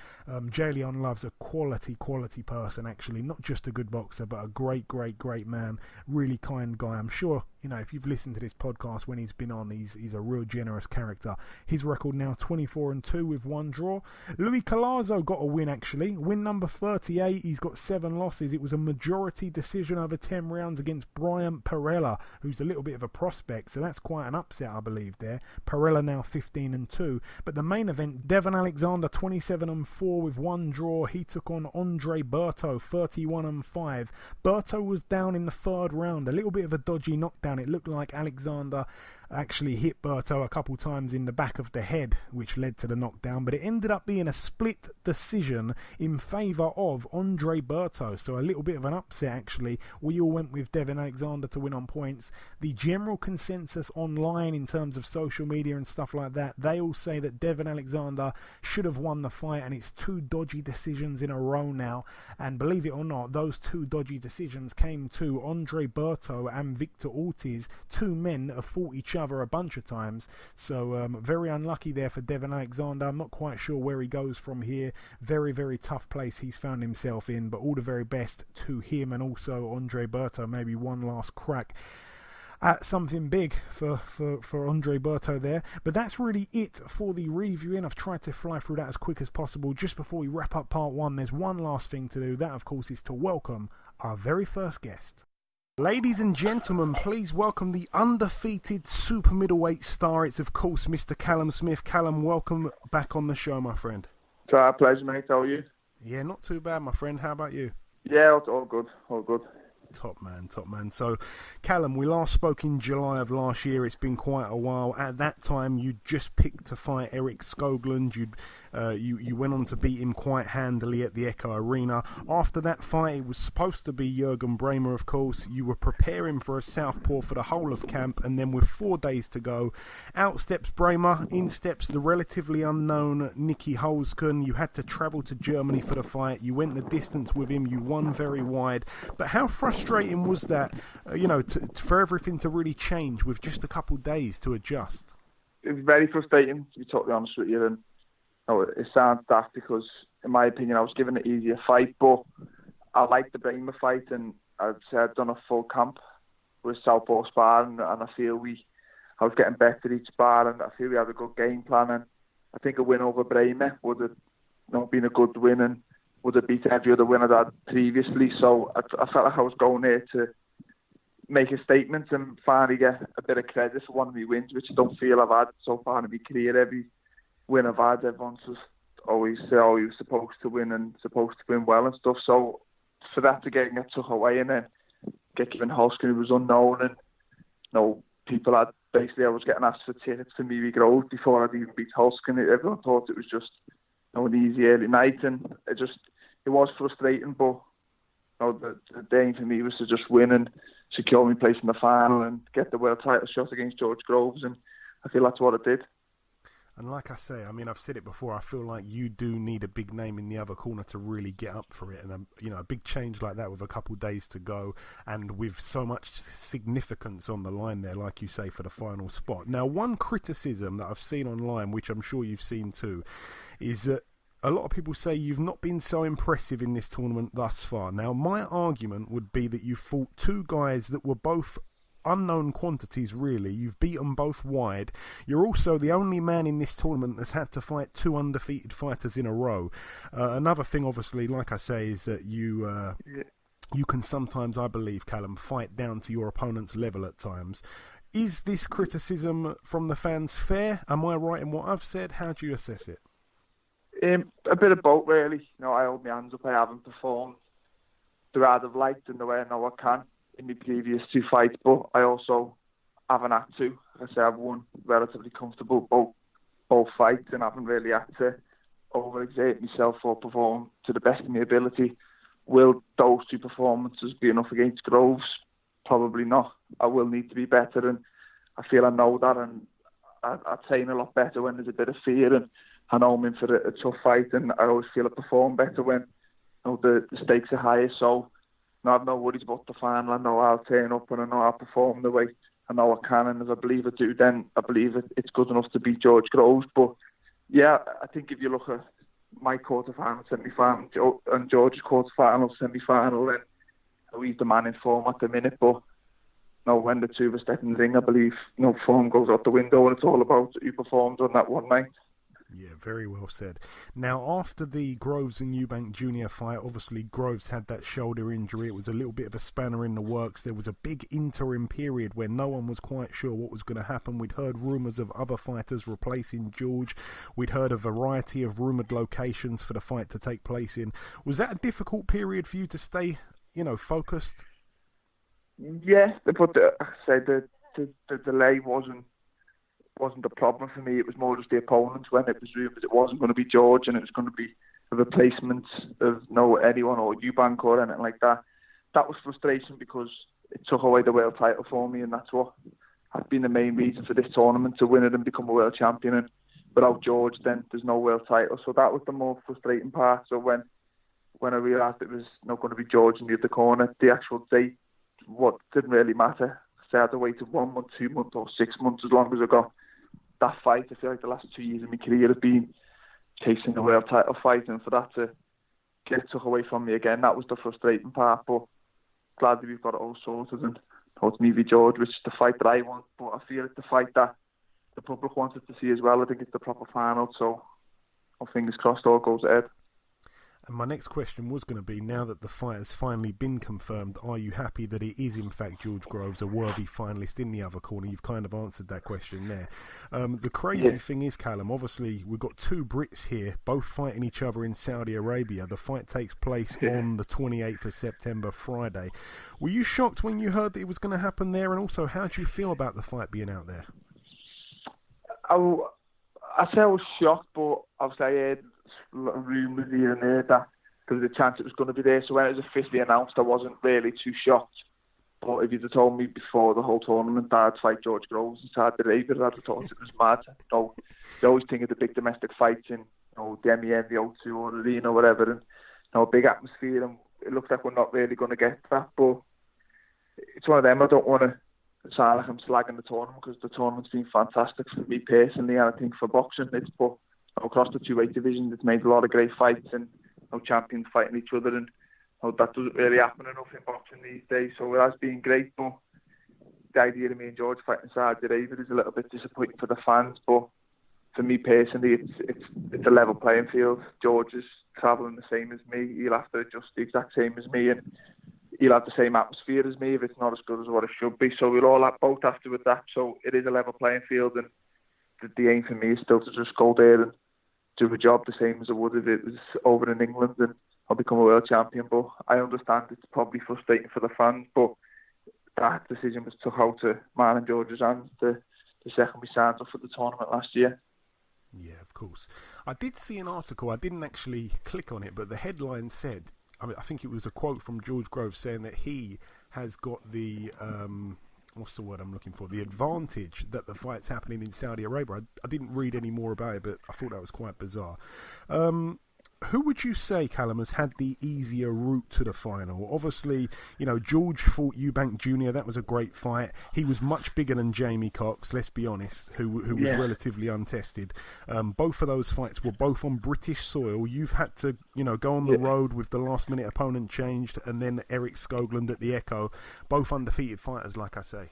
Jay Leon Love's a quality person, actually. Not just a good boxer, but a great man. Really kind guy. I'm sure, if you've listened to this podcast when he's been on, he's a real generous character. His record now 24-2 with 1 draw. Louis Collazo got a win, actually. Win number 38. He's got 7 losses. It was a majority decision over 10 rounds against Brian Perella, who's a little bit of a prospect, so that's quite an upset, I believe, there. Perella now 15-2. But the main event, Devon Alexander 27-4 with 1 draw. He took on Andre Berto 31-5. Berto was down in the 3rd round, a little bit of a dodgy knockdown. It looked like Alexander actually hit Berto a couple times in the back of the head, which led to the knockdown, but it ended up being a split decision in favour of Andre Berto, so a little bit of an upset, actually. We all went with Devon Alexander to win on points. The general consensus online in terms of social media and stuff like that, they all say that Devon Alexander should have won the fight, and it's 2 dodgy decisions in a row now, and believe it or not, those 2 dodgy decisions came to Andre Berto and Victor Ortiz, 2 men that have fought each other a bunch of times, so very unlucky there for Devon Alexander. I'm not quite sure where he goes from here. Very, very tough place he's found himself in, but all the very best to him, and also Andre Berto, maybe one last crack at something big for Andre Berto there. But that's really it for the reviewing. I've tried to fly through that as quick as possible. Just before we wrap up part 1, there's one last thing to do. That, of course, is to welcome our very first guest. Ladies and gentlemen, please welcome the undefeated super middleweight star. It's, of course, Mr. Callum Smith. Callum, welcome back on the show, my friend. It's our pleasure, mate. How are you? Yeah, not too bad, my friend. How about you? Yeah, all good. Top man. So, Callum, we last spoke in July of last year. It's been quite a while. At that time, you just picked to fight Eric Skoglund. You went on to beat him quite handily at the Echo Arena. After that fight, it was supposed to be Jürgen Bremer, of course. You were preparing for a southpaw for the whole of camp, and then with 4 days to go, out steps Bremer, in steps the relatively unknown Nicky Holzken. You had to travel to Germany for the fight. You went the distance with him. You won very wide. But how frustrating was that, for everything to really change with just a couple of days to adjust? It was very frustrating, to be totally honest with you. And it sounds daft because, in my opinion, I was given an easier fight, but I liked the Bremer fight, and I'd say I'd done a full camp with southpaw sparring, and I feel I was getting better each spar, and I feel we had a good game plan, and I think a win over Bremer would have been a good win, and would have beat every other win I'd had previously. So I felt like I was going there to make a statement and finally get a bit of credit for one of my wins, which I don't feel I've had so far in my career. Every win I've had, everyone's just always say, oh, you were supposed to win and supposed to win well and stuff. So for that to get took away and then get given Holzken, who was unknown, and people had basically, I was getting asked for tickets for Miri Grove before I'd even beat Holzken. Everyone thought it was just an easy early night, and it was frustrating, but the aim for me was to just win and secure my place in the final and get the world title shot against George Groves, and I feel that's what I did. And like I say, I mean, I've said it before, I feel like you do need a big name in the other corner to really get up for it. And, a big change like that with a couple of days to go and with so much significance on the line there, like you say, for the final spot. Now, one criticism that I've seen online, which I'm sure you've seen too, is that a lot of people say you've not been so impressive in this tournament thus far. Now, my argument would be that you fought 2 guys that were both unknown quantities, really. You've beaten both wide. You're also the only man in this tournament that's had to fight 2 undefeated fighters in a row. Another thing, obviously, like I say, is that you can sometimes, I believe, Callum, fight down to your opponent's level at times. Is this criticism from the fans fair? Am I right in what I've said? How do you assess it? A bit of both, really. I hold my hands up. I haven't performed the way I'd have liked and the way I know I can in my previous 2 fights, but I also haven't had to. Like I say, I've won relatively comfortable both fights and haven't really had to overexert myself or perform to the best of my ability. Will those two performances be enough against Groves? Probably not. I will need to be better, and I feel I know that, and I train a lot better when there's a bit of fear, and I know I'm in for a tough fight, and I always feel I perform better when the stakes are higher. So I have no worries about the final. I know I'll turn up and I know I'll perform the way I know I can, and if I believe I do, then I believe it's good enough to beat George Groves. But yeah, I think if you look at my quarter-final, semi-final, and George's quarter-final, semi-final, then he's the man in form at the minute. But when the two of us step in the ring, I believe form goes out the window, and it's all about who performs on that one night. Yeah, very well said. Now, after the Groves and Eubank Jr. fight, obviously Groves had that shoulder injury. It was a little bit of a spanner in the works. There was a big interim period where no one was quite sure what was going to happen. We'd heard rumours of other fighters replacing George. We'd heard a variety of rumoured locations for the fight to take place in. Was that a difficult period for you to stay, focused? Yeah, but I said the delay wasn't the problem for me. It was more just the opponents. When it was rumoured it wasn't going to be George and it was going to be a replacement of anyone or Eubank or anything like that. That was frustration because it took away the world title for me, and that's what has been the main reason for this tournament, to win it and become a world champion. And without George, then there's no world title. So that was the more frustrating part. So when I realised it was not going to be George in the other corner, the actual date, what didn't really matter. So I had to wait 1 month, 2 months or 6 months, as long as I got that fight. I feel like the last 2 years of my career have been chasing the world title fight, and for that to get took away from me again, that was the frustrating part. But glad that we've got it all sorted, and it's me v George, which is the fight that I want. But I feel it's the fight that the public wanted to see as well. I think it's the proper final, so fingers crossed all goes ahead. And my next question was going to be, now that the fight has finally been confirmed, are you happy that it is in fact George Groves, a worthy finalist in the other corner? You've kind of answered that question there. The crazy thing is, Callum, obviously we've got two Brits here, both fighting each other in Saudi Arabia. The fight takes place on the 28th of September, Friday. Were you shocked when you heard that it was going to happen there? And also, how do you feel about the fight being out there? I say I was shocked, but obviously I heard rumours here and there that there was a chance it was going to be there. So when it was officially announced, I wasn't really too shocked. But if you'd have told me before the whole tournament that I'd fight George Groves in Saudi Arabia, I'd have thought it was mad. You always think of the big domestic fights in the MEN, the O2 or Arena or whatever, and a big atmosphere, and it looks like we're not really going to get that. But it's one of them. I don't want to sound like I'm slagging the tournament, because the tournament's been fantastic for me personally, and I think for boxing it's put across the two weight divisions, it's made a lot of great fights and champions fighting each other, and that doesn't really happen enough in boxing these days. So it has been great, but the idea of me and George fighting Saudi Arabia is a little bit disappointing for the fans. But for me personally, it's a level playing field. George is travelling the same as me. He'll have to adjust the exact same as me, and he'll have the same atmosphere as me if it's not as good as what it should be. So we'll all both have to adapt. So it is a level playing field, and the aim for me is still to just go there and do a job the same as I would if it was over in England and I'll become a world champion. But I understand it's probably frustrating for the fans, but that decision was took out to mine and George's hands the second we signed up for the tournament last year. Yeah, of course. I did see an article, I didn't actually click on it, but the headline said, I think it was a quote from George Groves saying that he has got the what's the word I'm looking for? The advantage that the fight's happening in Saudi Arabia. I didn't read any more about it, but I thought that was quite bizarre. Who would you say, Callum, has had the easier route to the final? Obviously, George fought Eubank Jr. That was a great fight. He was much bigger than Jamie Cox, let's be honest, who was relatively untested. Both of those fights were both on British soil. You've had to, go on the road with the last-minute opponent changed, and then Eric Skoglund at the Echo. Both undefeated fighters, like I say.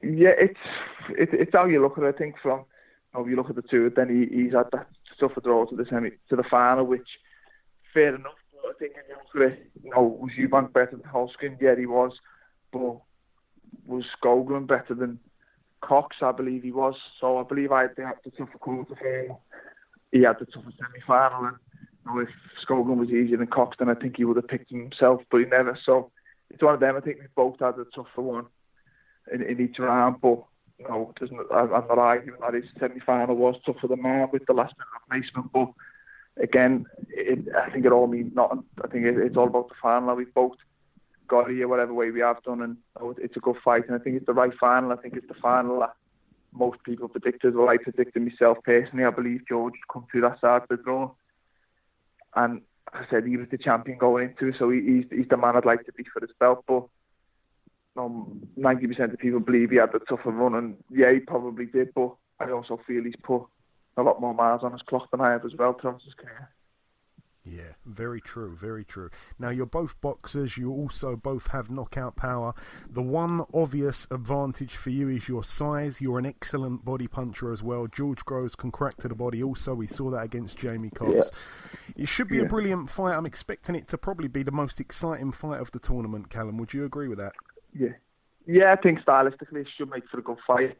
Yeah, it's how you look at it. I think from how you look at the two, then he's had that stuff to draw to the final, which fair enough. But I think if you look at it, was Eubank better than Holskin? Yeah, he was. But was Skoglund better than Cox? I believe he was. So I believe I had the tougher quarter-final. He had the tougher semi-final. And if Skoglund was easier than Cox, then I think he would have picked him himself, but he never. So it's one of them. I think we both had the tougher one. in each round. But I'm not arguing that his semi-final was tougher than mine with the last-minute replacement. But again, I think it all means nothing. I think it's all about the final. We've both got here whatever way we have done, and it's a good fight. And I think it's the right final. I think it's the final that most people predicted. Well, I predicted myself personally. I believe George would come through that side of the draw. And as I said, he was the champion going into it, so he's the man I'd like to be for his belt. But 90% of people believe he had the tougher run, and yeah, he probably did. But I also feel he's put a lot more miles on his clock than I have as well throughout his career. Yeah, very true, very true. Now, you're both boxers. You also both have knockout power. The one obvious advantage for you is your size. You're an excellent body puncher as well. George Groves can crack to the body also. We saw that against Jamie Cox. Yeah. It should be a brilliant fight. I'm expecting it to probably be the most exciting fight of the tournament, Callum. Would you agree with that? Yeah, I think stylistically it should make for a good fight.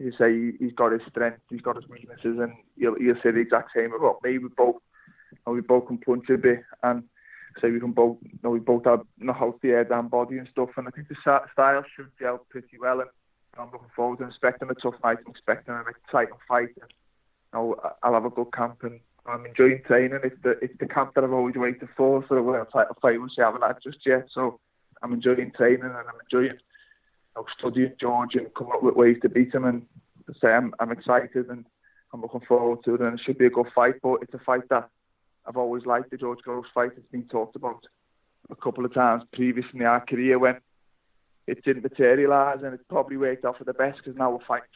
You say he's got his strength, he's got his weaknesses, and he'll say the exact same about me. We both can punch a bit, and say we both have healthy head and body and stuff. And I think the style should gel pretty well. And I'm looking forward to expecting a tough night. I'm expecting an exciting fight. And I'll have a good camp, and I'm enjoying training. It's the camp that I've always waited for a world title fight, which I haven't had just yet. So I'm enjoying training, and I'm enjoying studying George and coming up with ways to beat him. And to say I'm excited, and I'm looking forward to it. And it should be a good fight, but it's a fight that I've always liked. The George Groves fight has been talked about a couple of times previous in our career when it didn't materialise, and it probably worked out for the best because now we're fighting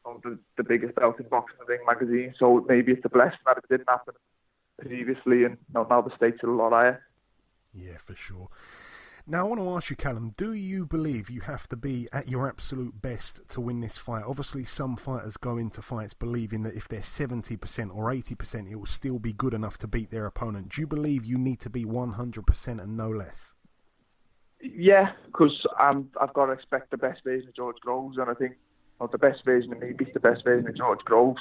for the biggest belt in boxing, I think, magazine. So maybe it's a blessing that it didn't happen previously, and now the stakes are a lot higher. Yeah, for sure. Now, I want to ask you, Callum, do you believe you have to be at your absolute best to win this fight? Obviously, some fighters go into fights believing that if they're 70% or 80%, it will still be good enough to beat their opponent. Do you believe you need to be 100% and no less? Yeah, because I've got to expect the best version of George Groves, and I think the best version of me beats the best version of George Groves.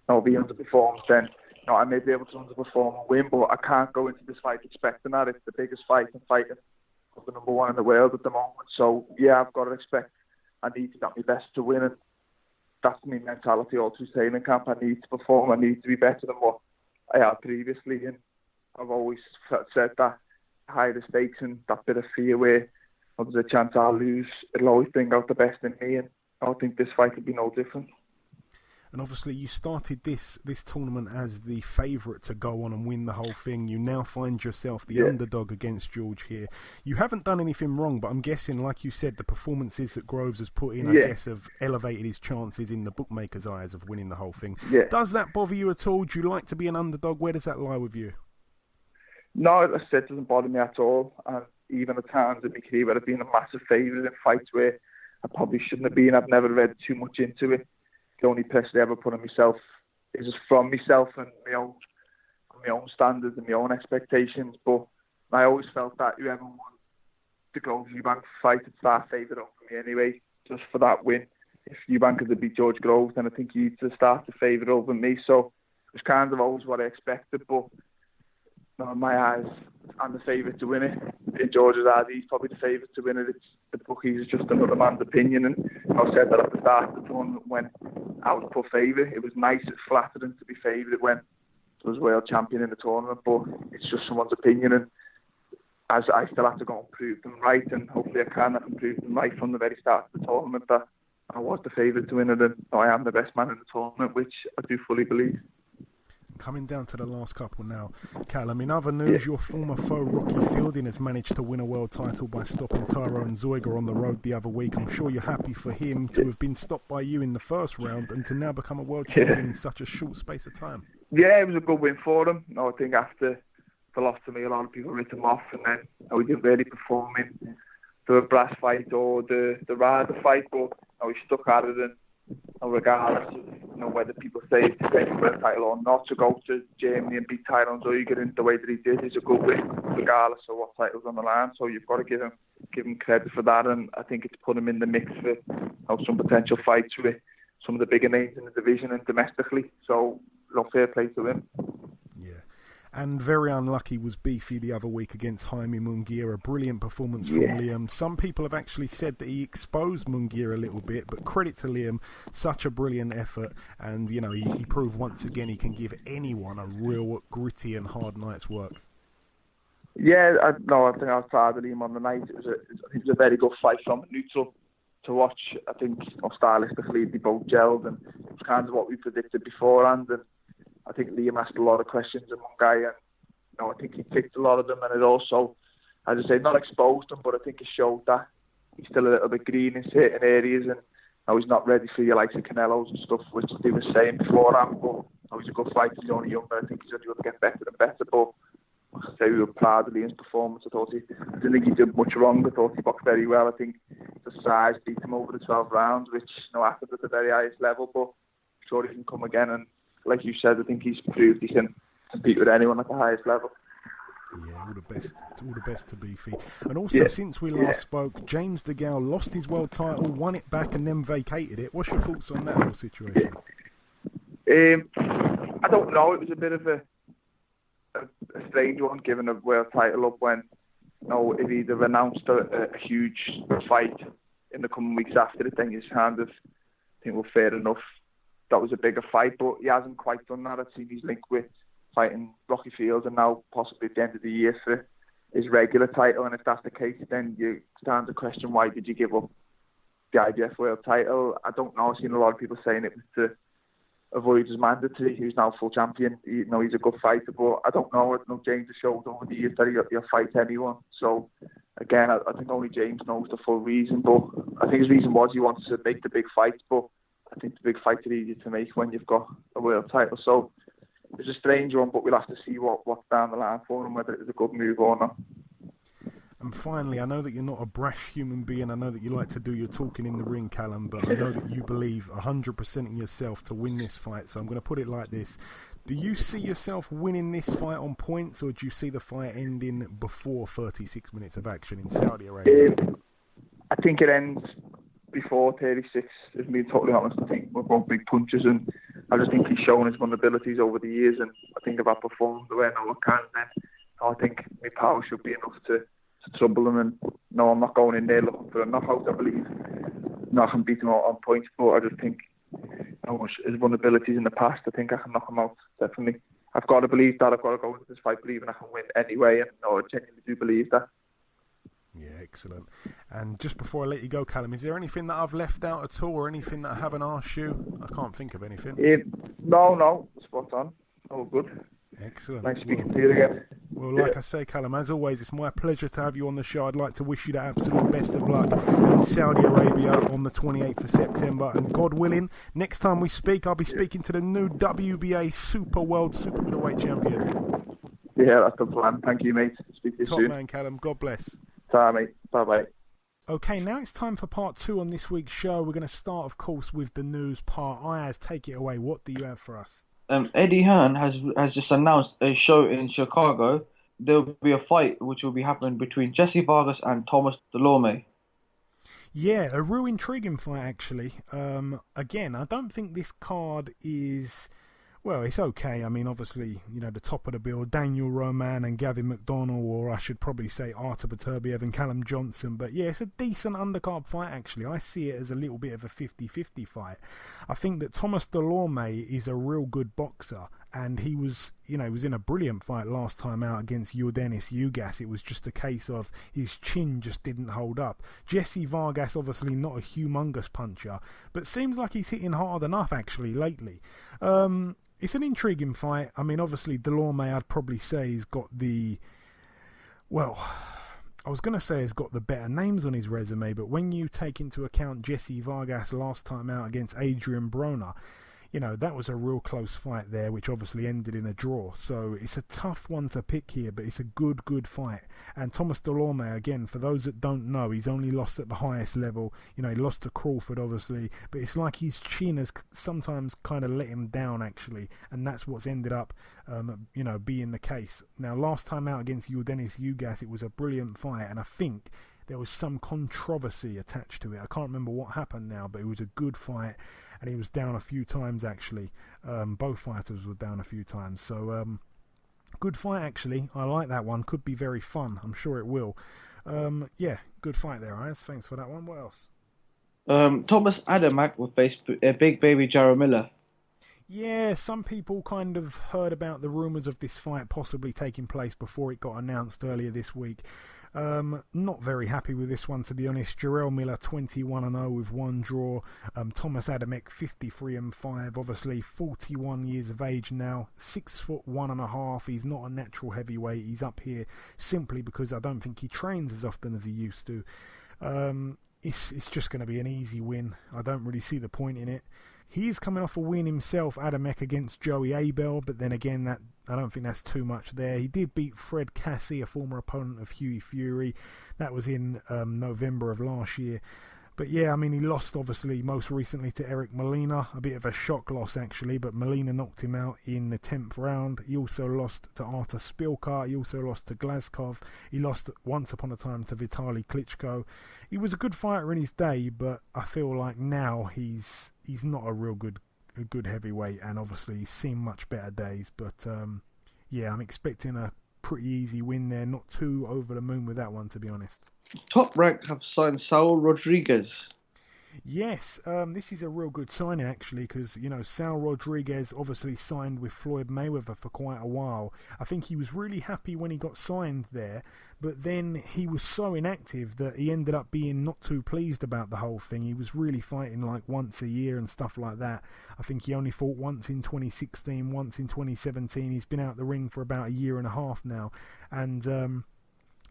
I'll be underperformed, then I may be able to underperform and win, but I can't go into this fight expecting that. It's the biggest fight I'm fighting. The number one in the world at the moment, so yeah, I've got to expect I need to get my best to win, and that's my mentality all through training camp. I need to perform, I need to be better than what I had previously, and I've always said that higher the stakes and that bit of fear where there's a chance I'll lose, it'll always bring out the best in me, and I think this fight will be no different. And obviously you started this tournament as the favourite to go on and win the whole thing. You now find yourself the underdog against George here. You haven't done anything wrong, but I'm guessing, like you said, the performances that Groves has put in, I guess, have elevated his chances in the bookmakers' eyes of winning the whole thing. Yeah. Does that bother you at all? Do you like to be an underdog? Where does that lie with you? No, as I said, it doesn't bother me at all. And even at times in my career where I've been a massive favourite in fights where I probably shouldn't have been, I've never read too much into it. The only pressure I ever put on myself is just from myself and my own standards and my own expectations. But I always felt that whoever won the Groves-Eubank fight would start favourite over me anyway, just for that win. If Eubank had beat George Groves, then I think he'd start to favourite over me. So it was kind of always what I expected. But in my eyes, I'm the favourite to win it. In George's eyes, he's probably the favourite to win it. It's the bookies is just another man's opinion. And I said that at the start of the tournament when I was put favourite. It was nice, it's flattering to be favourite when I was world champion in the tournament, but it's just someone's opinion, and as I still have to go and prove them right, and hopefully I can prove them right from the very start of the tournament that I was the favourite to win it, and I am the best man in the tournament, which I do fully believe. Coming down to the last couple now, Callum, in other news, your former foe Rocky Fielding has managed to win a world title by stopping Tyrone Zoiga on the road the other week. I'm sure you're happy for him to have been stopped by you in the first round and to now become a world champion in such a short space of time. Yeah, it was a good win for him. I think after the loss to me, a lot of people wrote him off, and then he didn't really perform in the brass fight or the Ryder fight, but he stuck at it, and regardless of whether people say it's a second world title or not, to go to Germany and beat Tyrone Zoiga in the way that he did is a good win, regardless of what title's on the line. So you've got to give him credit for that, and I think it's put him in the mix for some potential fights with some of the bigger names in the division and domestically. So fair play to him. Yeah. And very unlucky was Beefy the other week against Jaime Munguia. A brilliant performance from Liam. Some people have actually said that he exposed Munguia a little bit, but credit to Liam, such a brilliant effort. And, you know, he proved once again he can give anyone a real gritty and hard night's work. Yeah, I think I was proud of Liam on the night. I think it was a very good fight from neutral to watch. I think stylistically they both gelled, and it was kind of what we predicted beforehand. And I think Liam asked a lot of questions in one guy, and I think he picked a lot of them, and it also, as I say, not exposed him, but I think it showed that he's still a little bit green in certain areas, and he's not ready for your likes of Canelo's and stuff, which they were saying beforehand. But he's a good fighter, he's only young, but I think he's only going to get better and better. But like I say, we were proud of Liam's performance. I didn't think he did much wrong. I thought he boxed very well. I think the size beat him over the 12 rounds, which happened at the very highest level, but I'm sure he can come again. And like you said, I think he's proved he can compete with anyone at the highest level. Yeah, all the best to Beefy. And also, since we last spoke, James DeGale lost his world title, won it back, and then vacated it. What's your thoughts on that whole situation? I don't know. It was a bit of a strange one, giving a world title up when if he'd have announced a huge fight in the coming weeks after it, then you kind of think, well, fair enough. That was a bigger fight, but he hasn't quite done that. I've seen his link with fighting Rocky Fields and now possibly at the end of the year for his regular title. And if that's the case, then you stand to question, why did you give up the IBF world title? I don't know. I've seen a lot of people saying it was to avoid his mandatory. He's now full champion. He's a good fighter, but I don't know. James has showed over the years that he'll fight anyone. So again, I think only James knows the full reason. But I think his reason was he wants to make the big fights. But I think the big fights are easier to make when you've got a world title. So it's a strange one, but we'll have to see what's down the line for him, whether it's a good move or not. And finally, I know that you're not a brash human being. I know that you like to do your talking in the ring, Callum, but I know that you believe 100% in yourself to win this fight. So I'm going to put it like this. Do you see yourself winning this fight on points, or do you see the fight ending before 36 minutes of action in Saudi Arabia? I think it ends before 36, if I'm being totally honest. I think we're both big punchers, and I just think he's shown his vulnerabilities over the years, and I think if I perform the way I know I can, then I think my power should be enough to trouble him. And no, I'm not going in there looking for a knockout. I believe I can beat him out on points, but I just think his vulnerabilities in the past, I think I can knock him out, definitely. I've got to believe that. I've got to go into this fight believing I can win anyway, and I genuinely do believe that. Yeah, excellent. And just before I let you go, Callum, is there anything that I've left out at all, or anything that I haven't asked you? I can't think of anything. No, spot on. All good. Excellent. Nice speaking to you again. Well, like I say, Callum, as always, it's my pleasure to have you on the show. I'd like to wish you the absolute best of luck in Saudi Arabia on the 28th of September. And God willing, next time we speak, I'll be speaking to the new WBA Super-Middleweight champion. Yeah, that's the plan. Thank you, mate. Speak to you soon. Top man, Callum. God bless. Bye, mate. Bye-bye. Okay, now it's time for part 2 on this week's show. We're going to start, of course, with the news part. Ayaz, take it away. What do you have for us? Eddie Hearn has just announced a show in Chicago. There will be a fight which will be happening between Jesse Vargas and Thomas Delorme. Yeah, a real intriguing fight, actually. Again, I don't think this card is... Well, it's okay. I mean, obviously, the top of the bill, Daniel Roman and Gavin McDonnell, or I should probably say Artur Beterbiev and Callum Johnson. But yeah, it's a decent undercard fight, actually. I see it as a little bit of a 50-50 fight. I think that Thomas Delorme is a real good boxer, and he was, he was in a brilliant fight last time out against Yordenis Ugas. It was just a case of his chin just didn't hold up. Jesse Vargas, obviously not a humongous puncher, but seems like he's hitting hard enough, actually, lately. It's an intriguing fight. I mean, obviously, Delorme, I'd probably say, has got the... Well, I was going to say he's got the better names on his resume, but when you take into account Jesse Vargas last time out against Adrian Broner, that was a real close fight there, which obviously ended in a draw. So it's a tough one to pick here, but it's a good fight. And Thomas Delorme, again, for those that don't know, he's only lost at the highest level. He lost to Crawford, obviously, but it's like his chin has sometimes kind of let him down, actually, and that's what's ended up, being the case. Now, last time out against Yordenis Ugas, it was a brilliant fight, and I think there was some controversy attached to it. I can't remember what happened now, but it was a good fight, and he was down a few times, actually. Both fighters were down a few times. So good fight actually. I like that one. Could be very fun. I'm sure it will. Yeah, good fight there, Ayaz. Thanks for that one. What else? Thomas Adamek will face Big Baby Jaramillo. Yeah, some people kind of heard about the rumours of this fight possibly taking place before it got announced earlier this week. Not very happy with this one, to be honest. Jarrell Miller 21-0 with one draw. Thomas Adamek 53-5. Obviously 41 years of age now, 6'1.5". He's not a natural heavyweight. He's up here simply because I don't think he trains as often as he used to. It's just going to be an easy win. I don't really see the point in it. He's coming off a win himself, Adamek, against Joey Abel, but then again, that I don't think that's too much there. He did beat Fred Cassie, a former opponent of Hughie Fury. That was in November of last year. But yeah, I mean, he lost obviously most recently to Eric Molina. A bit of a shock loss actually, but Molina knocked him out in the 10th round. He also lost to Artur Spilka. He also lost to Glazkov. He lost once upon a time to Vitaly Klitschko. He was a good fighter in his day, but I feel like now he's not a real good heavyweight, and obviously he's seen much better days. But yeah, I'm expecting a pretty easy win there. Not too over the moon with that one, to be honest. Top Rank have signed Saul Rodriguez. Yes, this is a real good signing actually, because Sal Rodriguez obviously signed with Floyd Mayweather for quite a while. I think he was really happy when he got signed there, but then he was so inactive that he ended up being not too pleased about the whole thing. He was really fighting like once a year and stuff like that. I think he only fought once in 2016, once in 2017. He's been out the ring for about a year and a half now, and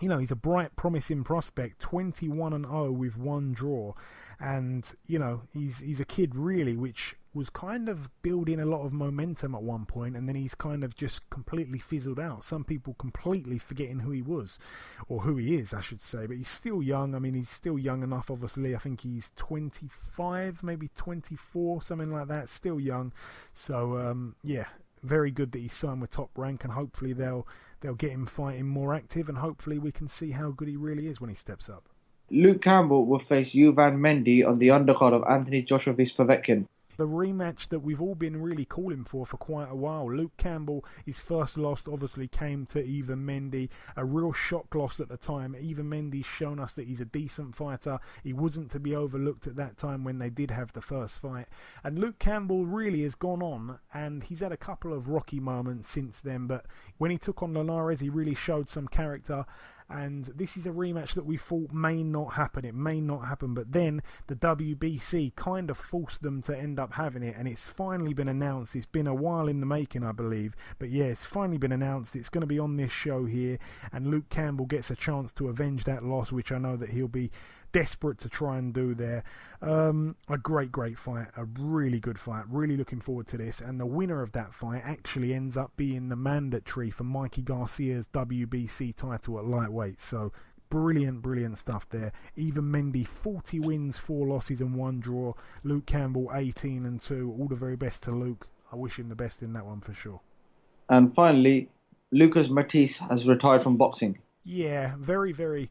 he's a bright, promising prospect, 21-0 with one draw. And, he's a kid really, which was kind of building a lot of momentum at one point, and then he's kind of just completely fizzled out. Some people completely forgetting who he was, or who he is, I should say. But he's still young. I mean, he's still young enough, obviously. I think he's 25, maybe 24, something like that. Still young. So, yeah, very good that he's signed with Top Rank, and hopefully they'll get him fighting more active, and hopefully we can see how good he really is when he steps up. Luke Campbell will face Yuvan Mendy on the undercard of Anthony Joshua vs Povetkin. The rematch that we've all been really calling for quite a while. Luke Campbell, his first loss obviously came to Yuvan Mendy, a real shock loss at the time. Yuvan Mendy's shown us that he's a decent fighter. He wasn't to be overlooked at that time when they did have the first fight. And Luke Campbell really has gone on, and he's had a couple of rocky moments since then, but when he took on Linares, he really showed some character. And this is a rematch that we thought may not happen. It may not happen, but then the WBC kind of forced them to end up having it, and it's finally been announced. It's been a while in the making, I believe, but yeah, it's finally been announced. It's going to be on this show here, and Luke Campbell gets a chance to avenge that loss, which I know that he'll be desperate to try and do there. A great fight, a really good fight. Really looking forward to this, and the winner of that fight actually ends up being the mandatory for Mikey Garcia's WBC title at lightweight. So brilliant stuff there. Yuvan Mendy 40 wins, 4 losses and 1 draw. Luke Campbell 18-2. All the very best to Luke. I wish him the best in that one for sure. And finally, Lucas Matisse has retired from boxing. Yeah, very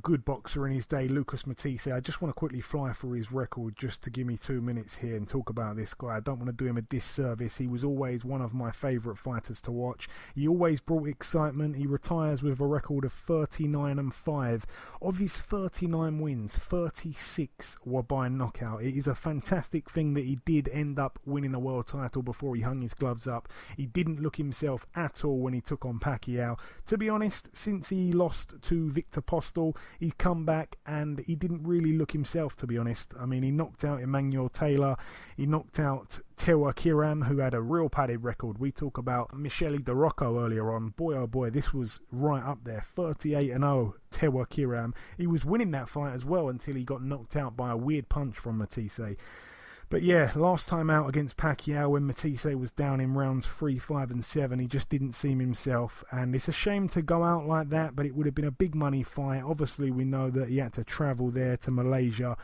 good boxer in his day, Lucas Matisse. I just want to quickly fly through his record just to give me 2 minutes here and talk about this guy. I don't want to do him a disservice. He was always one of my favourite fighters to watch. He always brought excitement. He retires with a record of 39-5. Of his 39 wins, 36 were by knockout. It is a fantastic thing that he did end up winning a world title before he hung his gloves up. He didn't look himself at all when he took on Pacquiao. To be honest, since he lost to Victor Postel, he's come back and he didn't really look himself, to be honest. I mean, he knocked out Emmanuel Taylor, he knocked out Tewa Kiram, who had a real padded record. We talk about Michele De Rocco earlier on. Boy, oh boy, this was right up there. 38-0, Tewa Kiram. He was winning that fight as well until he got knocked out by a weird punch from Matisse. But yeah, last time out against Pacquiao when Matisse was down in rounds 3, 5 and 7, he just didn't seem himself, and it's a shame to go out like that, but it would have been a big money fight. Obviously we know that he had to travel there to Malaysia,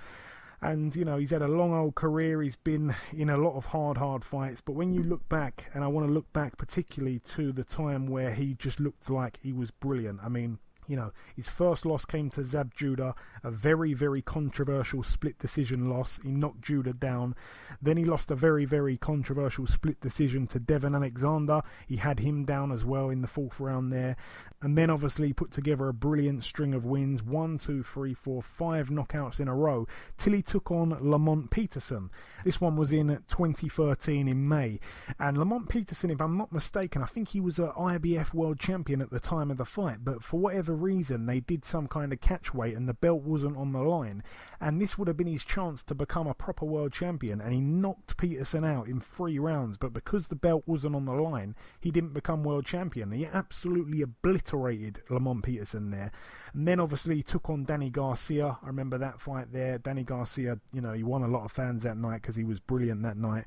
and he's had a long old career. He's been in a lot of hard fights, but when you look back, and I want to look back particularly to the time where he just looked like he was brilliant. I mean, You know, his first loss came to Zab Judah, a very, very controversial split decision loss. He knocked Judah down. Then he lost a very, very controversial split decision to Devon Alexander. He had him down as well in the 4th round there. And then obviously put together a brilliant string of wins, 5 knockouts in a row, till he took on Lamont Peterson. This one was in 2013 in May. And Lamont Peterson, if I'm not mistaken, I think he was an IBF world champion at the time of the fight, but for whatever reason they did some kind of catch weight and the belt wasn't on the line, and this would have been his chance to become a proper world champion, and he knocked Peterson out in 3 rounds, but because the belt wasn't on the line he didn't become world champion. He absolutely obliterated Lamont Peterson there. And then obviously he took on Danny Garcia. I remember that fight there. Danny Garcia, you know, he won a lot of fans that night because he was brilliant that night.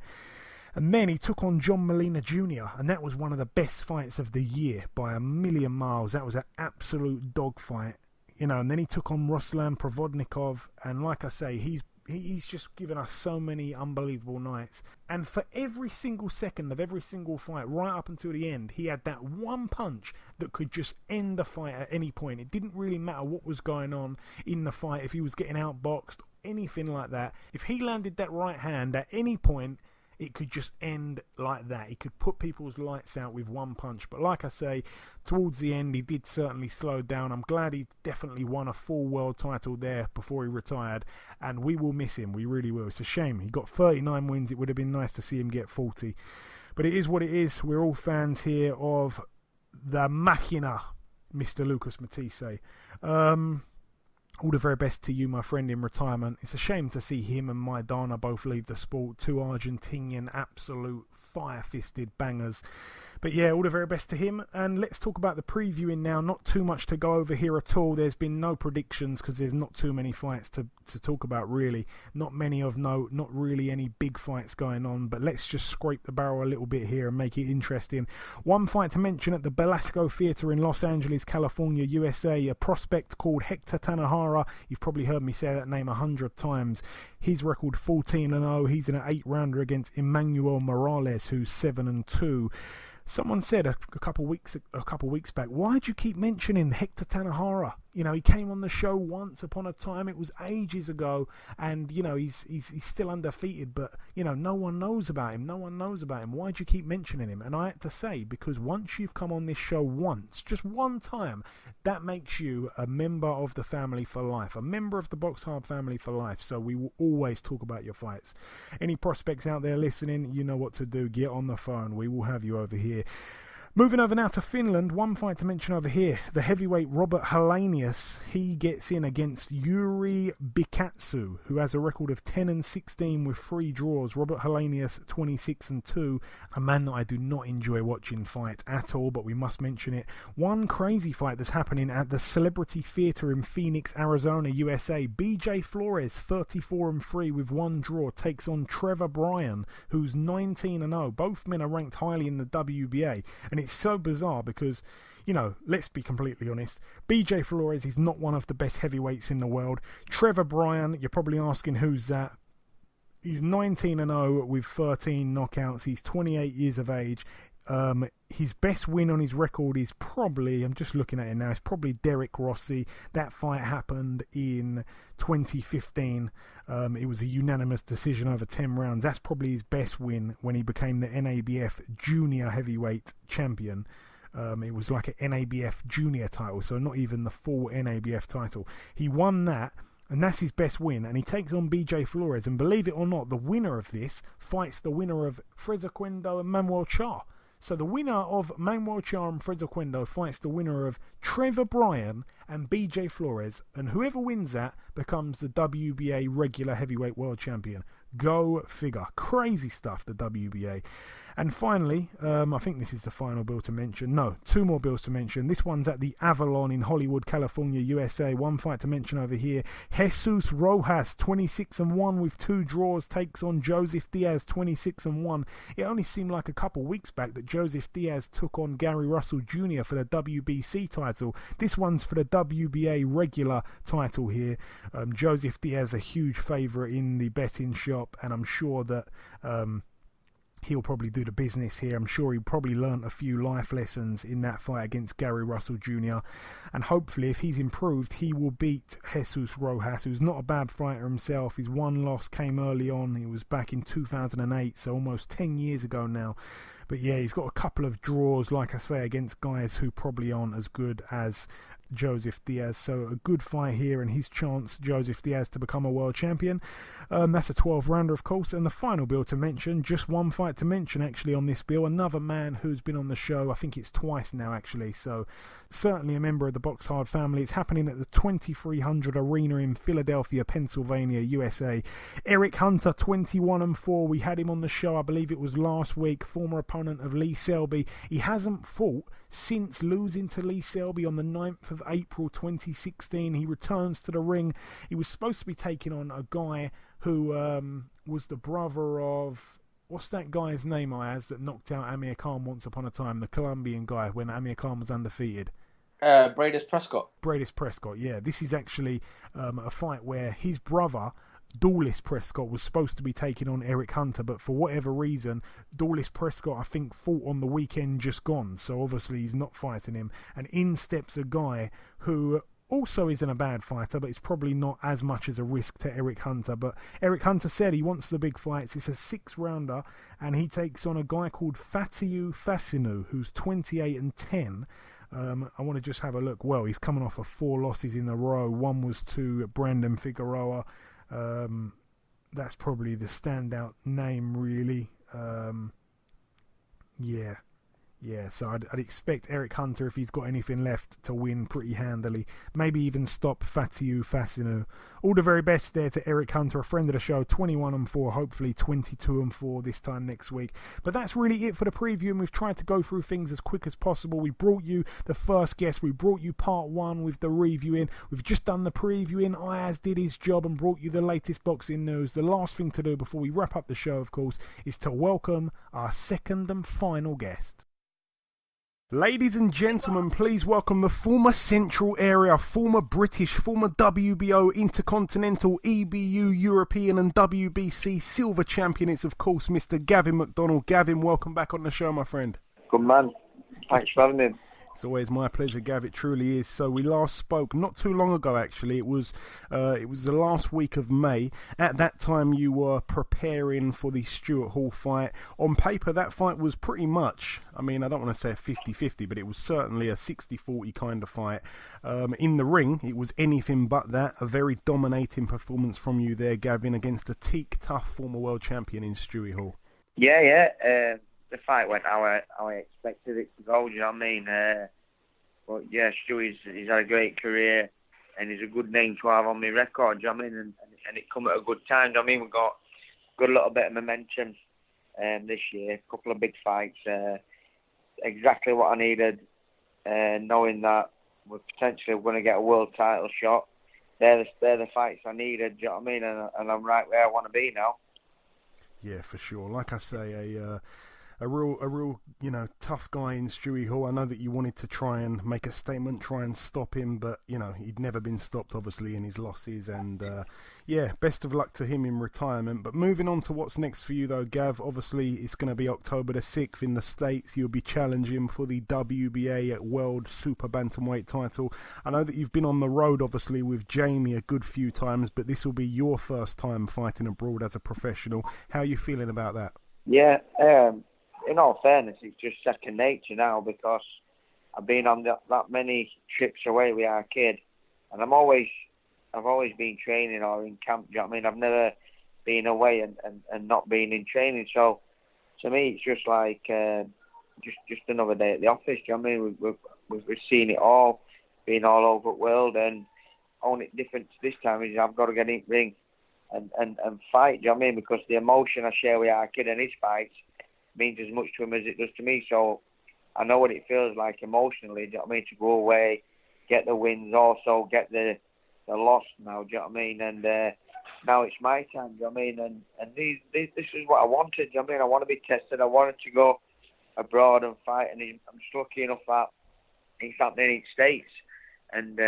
And then he took on John Molina Jr., and that was one of the best fights of the year by a million miles. That was an absolute dogfight, you know. And then he took on Ruslan Provodnikov, and like I say, he's just given us so many unbelievable nights. And for every single second of every single fight, right up until the end, he had that one punch that could just end the fight at any point. It didn't really matter what was going on in the fight, if he was getting outboxed, anything like that. If he landed that right hand at any point, it could just end like that. He could put people's lights out with one punch. But like I say, towards the end, he did certainly slow down. I'm glad he definitely won a full world title there before he retired. And we will miss him. We really will. It's a shame. He got 39 wins. It would have been nice to see him get 40. But it is what it is. We're all fans here of the Machina, Mr. Lucas Matisse. All the very best to you, my friend, in retirement. It's a shame to see him and Maidana both leave the sport. 2 Argentinian absolute fire-fisted bangers. But yeah, all the very best to him. And let's talk about the previewing now. Not too much to go over here at all. There's been no predictions because there's not too many fights to talk about, really. Not many of note. Not really any big fights going on. But let's just scrape the barrel a little bit here and make it interesting. One fight to mention at the Belasco Theatre in Los Angeles, California, USA. A prospect called Hector Tanahara. You've probably heard me say that name 100 times. His record 14-0. He's in an 8-rounder against Emmanuel Morales, who's 7-2. Someone said a couple weeks back, why do you keep mentioning Hector Tanahara? You know, he came on the show once upon a time. It was ages ago, and you know he's still undefeated. But you know, no one knows about him. Why do you keep mentioning him? And I had to say, because once you've come on this show once, just one time, that makes you a member of the family for life, a member of the BoxHard family for life. So we will always talk about your fights. Any prospects out there listening, you know what to do. Get on the phone. We will have you over here. Moving over now to Finland, one fight to mention over here. The heavyweight Robert Helenius, he gets in against Yuri Bikatsu, who has a record of 10-16 with 3 draws. Robert Helenius, 26-2. A man that I do not enjoy watching fight at all, but we must mention it. One crazy fight that's happening at the Celebrity Theatre in Phoenix, Arizona, USA. BJ Flores, 34-3 with 1 draw, takes on Trevor Bryan, who's 19-0. Both men are ranked highly in the WBA. And it's so bizarre because, you know, let's be completely honest, BJ Flores is not one of the best heavyweights in the world. Trevor Bryan, you're probably asking who's that. He's 19-0 with 13 knockouts. He's 28 years of age. His best win on his record is probably, I'm just looking at it now, it's probably Derek Rossi. That fight happened in 2015. It was a unanimous decision over 10 rounds. That's probably his best win when he became the NABF junior heavyweight champion. It was like an NABF junior title, so not even the full NABF title. He won that, and that's his best win, and he takes on BJ Flores. And believe it or not, the winner of this fights the winner of Frezequendo and Manuel Charr. So the winner of Manuel Charr and Frezequendo fights the winner of Trevor Bryan and BJ Flores, and whoever wins that becomes the WBA regular heavyweight world champion. Go figure. Crazy stuff, the WBA. And finally, I think this is the final bill to mention. No, 2 more bills to mention. This one's at the Avalon in Hollywood, California, USA. One fight to mention over here. Jesus Rojas, 26-1 with 2 draws, takes on Joseph Diaz, 26-1. It only seemed like a couple weeks back that Joseph Diaz took on Gary Russell Jr. for the WBC title. This one's for the WBA regular title here. Joseph Diaz, a huge favourite in the betting shop, and I'm sure that he'll probably do the business here. I'm sure he probably learnt a few life lessons in that fight against Gary Russell Jr. And hopefully, if he's improved, he will beat Jesus Rojas, who's not a bad fighter himself. His one loss came early on. It was back in 2008, so almost 10 years ago now. But yeah, he's got a couple of draws, like I say, against guys who probably aren't as good as Joseph Diaz. So a good fight here, and his chance, Joseph Diaz, to become a world champion. That's a 12-rounder, of course. And the final bill to mention, just one fight to mention actually on this bill, another man who's been on the show, I think it's twice now actually, so certainly a member of the BoxHard family. It's happening at the 2300 Arena in Philadelphia, Pennsylvania, USA. Eric Hunter, 21-4. We had him on the show, I believe it was last week, former opponent of Lee Selby. He hasn't fought since losing to Lee Selby on the 9th of April 2016. He returns to the ring. He was supposed to be taking on a guy who was the brother of, what's that guy's name, Ayaz, that knocked out Amir Khan once upon a time, the Colombian guy when Amir Khan was undefeated? Bradis Prescott. Bradis Prescott, yeah. This is actually a fight where his brother, Dawlis Prescott, was supposed to be taking on Eric Hunter, but for whatever reason, Dawlis Prescott, I think, fought on the weekend just gone, so obviously he's not fighting him. And in steps a guy who also isn't a bad fighter, but it's probably not as much as a risk to Eric Hunter. But Eric Hunter said he wants the big fights. It's a 6-rounder, and he takes on a guy called Fatiou Fassinu, who's 28-10. I want to just have a look. Well, he's coming off of 4 losses in a row. One was to Brandon Figueroa. That's probably the standout name, really. Yeah, so I'd expect Eric Hunter, if he's got anything left, to win pretty handily. Maybe even stop Fatiou Fassinu. All the very best there to Eric Hunter, a friend of the show, 21-4, hopefully 22-4 this time next week. But that's really it for the preview, and we've tried to go through things as quick as possible. We brought you the first guest. We brought you part 1 with the reviewing. We've just done the previewing. Ayaz did his job and brought you the latest boxing news. The last thing to do before we wrap up the show, of course, is to welcome our second and final guest. Ladies and gentlemen, please welcome the former Central Area, former British, former WBO, Intercontinental, EBU, European and WBC silver champion. It's, of course, Mr. Gavin McDonnell. Gavin, welcome back on the show, my friend. Good man. Thanks for having me. It's always my pleasure, Gav. It truly is. So we last spoke not too long ago, actually. It was the last week of May. At that time, you were preparing for the Stuart Hall fight. On paper, that fight was pretty much, I mean, I don't want to say 50-50, but it was certainly a 60-40 kind of fight. In the ring, it was anything but that. A very dominating performance from you there, Gavin, against a teak-tough former world champion in Stuart Hall. Yeah. The fight went how I expected it to go, do you know what I mean? But yeah, Stewie's he's had a great career and he's a good name to have on my record, do you know what I mean? And it come at a good time, do you know what I mean? We've got a little bit of momentum this year, a couple of big fights, exactly what I needed, knowing that we're potentially going to get a world title shot. They're the fights I needed, do you know what I mean? And I'm right where I want to be now. Yeah, for sure. Like I say, a real, tough guy in Stewie Hall. I know that you wanted to try and make a statement, try and stop him, but, he'd never been stopped, obviously, in his losses. And, best of luck to him in retirement. But moving on to what's next for you, though, Gav, obviously, it's going to be October the 6th in the States. You'll be challenging for the WBA at World Super-Bantamweight title. I know that you've been on the road, obviously, with Jamie a good few times, but this will be your first time fighting abroad as a professional. How are you feeling about that? Yeah, in all fairness, it's just second nature now because I've been on that many trips away with our kid, and I've always been training or in camp. Do you know what I mean? I've never been away and not been in training. So to me, it's just like just another day at the office. Do you know what I mean? We've seen it all, been all over the world, and only difference this time is I've got to get in the ring and fight. Do you know what I mean? Because the emotion I share with our kid and his fights means as much to him as it does to me. So I know what it feels like emotionally, do you know what I mean, to go away, get the wins, also get the loss now, do you know what I mean? And now it's my time, do you know what I mean? And this is what I wanted, do you know what I mean? I want to be tested. I wanted to go abroad and fight, and I'm just lucky enough that it's happening in the States. And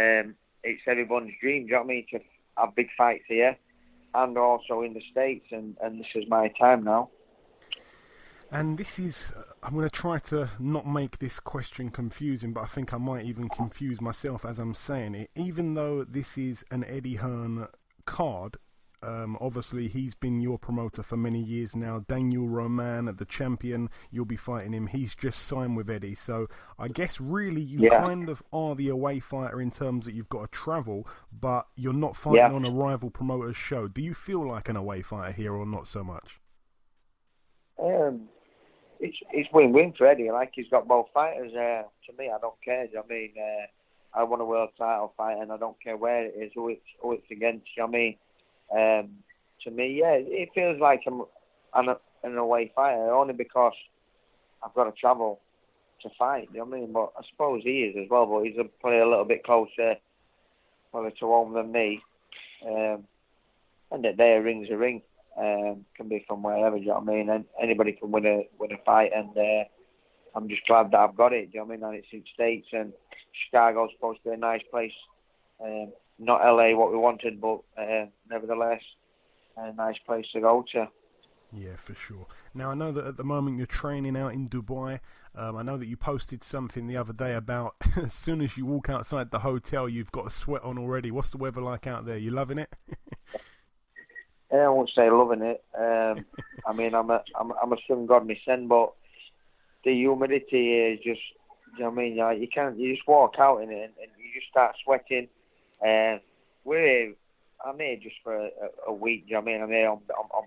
it's everyone's dream, do you know what I mean, to have big fights here and also in the States, and this is my time now. And this is, I'm going to try to not make this question confusing, but I think I might even confuse myself as I'm saying it. Even though this is an Eddie Hearn card, obviously he's been your promoter for many years now. Daniel Roman, the champion, you'll be fighting him. He's just signed with Eddie. So I guess really you kind of are the away fighter in terms that you've got to travel, but you're not fighting on a rival promoter's show. Do you feel like an away fighter here or not so much? It's win-win for Eddie. Like, he's got both fighters. To me, I don't care. I mean, I want a world title fight, and I don't care where it is, who it's against. I mean, to me, it feels like I'm an away fighter only because I've got to travel to fight. You know what I mean? But I suppose he is as well. But he's probably a little bit closer, probably to home than me. And that there ring's a ring. Can be from wherever, do you know what I mean? And anybody can win a fight, and I'm just glad that I've got it, do you know what I mean? And it's in States, and Chicago's supposed to be a nice place. Not LA what we wanted, but nevertheless, a nice place to go to. Yeah, for sure. Now, I know that at the moment you're training out in Dubai. I know that you posted something the other day about as soon as you walk outside the hotel, you've got a sweat on already. What's the weather like out there? You loving it? I won't say loving it. I mean, I'm a sun god myself, but the humidity is just, you know what I mean? You just walk out in it and you just start sweating. I'm here just for a week, you know what I mean? I'm here on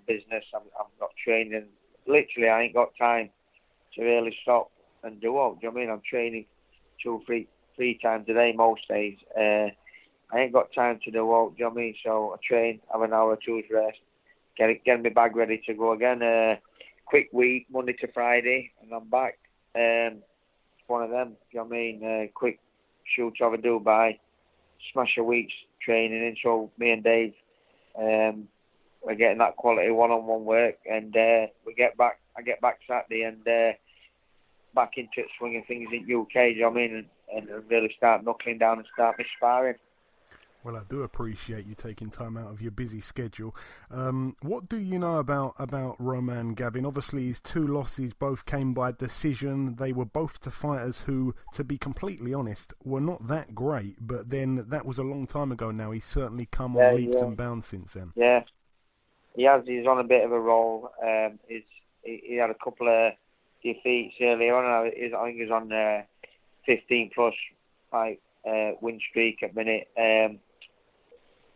business. I'm not training. Literally, I ain't got time to really stop and do all. Do you know what I mean? I'm training 2-3 times a day most days. I ain't got time to do all, do you know what I mean? So I train, have an hour or two's rest, get my bag ready to go again. Quick week, Monday to Friday, and I'm back. It's one of them, do you know what I mean? Quick shoot over Dubai, smash a week's training in. So me and Dave, we're getting that quality one-on-one work, and I get back Saturday and back into it, swinging things in UK, do you know what I mean? And really start knuckling down and start my sparring. Well, I do appreciate you taking time out of your busy schedule. What do you know about Roman, Gavin? Obviously, his 2 losses both came by decision. They were both to fighters who, to be completely honest, were not that great. But then that was a long time ago now. He's certainly come on leaps and bounds since then. Yeah, he has. He's on a bit of a roll. He had a couple of defeats earlier on. I think he's on 15-plus fight win streak at the minute.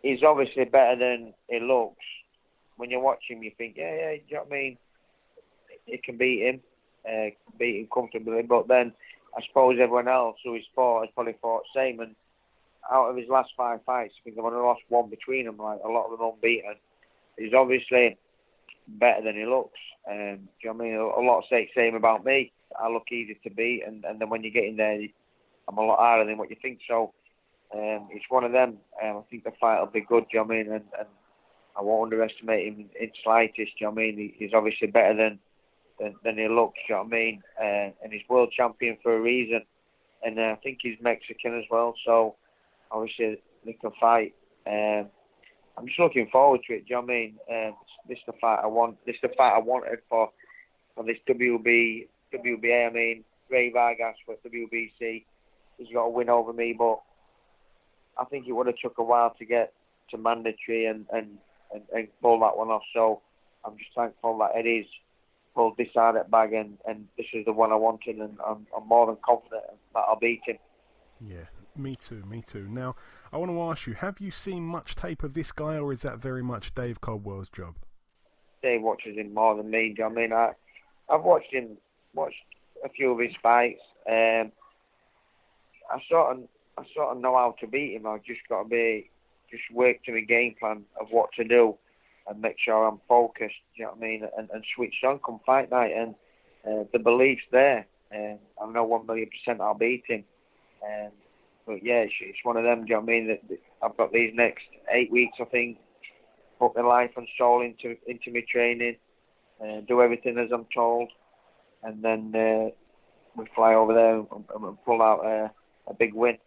He's obviously better than he looks. When you watch him, you think, do you know what I mean? He can beat him comfortably. But then I suppose everyone else who he's fought has probably fought the same. And out of his last 5 fights, I think I've only lost 1 between them. Like, a lot of them unbeaten. He's obviously better than he looks. Do you know what I mean? A lot say the same about me. I look easy to beat, and then when you get in there, I'm a lot harder than what you think. So it's one of them. I think the fight will be good, do you know what I mean? And I won't underestimate him in slightest, do you know what I mean? He's obviously better than he looks, do you know what I mean? And he's world champion for a reason. And I think he's Mexican as well, so obviously they can fight. I'm just looking forward to it, do you know what I mean? This is the fight I want. This is the fight I wanted for this WBA. I mean, Ray Vargas for WBC. He's got a win over me, but I think it would have took a while to get to mandatory and pull that one off. So I'm just thankful that Eddie's pulled this out at bag, and this is the one I wanted, and I'm more than confident that I'll beat him. Yeah, me too. Now, I want to ask you, have you seen much tape of this guy, or is that very much Dave Coldwell's job? Dave watches him more than me. Do you know what I mean? I've watched a few of his fights. I sort of know how to beat him. I've just got to work to my game plan of what to do and make sure I'm focused, you know what I mean, and switched on come fight night. And the belief's there. I know 1,000,000% I'll beat him. But yeah, it's one of them, do you know what I mean, that I've got these next 8 weeks, I think, put my life and soul into my training, do everything as I'm told, and then we fly over there and pull out a big win.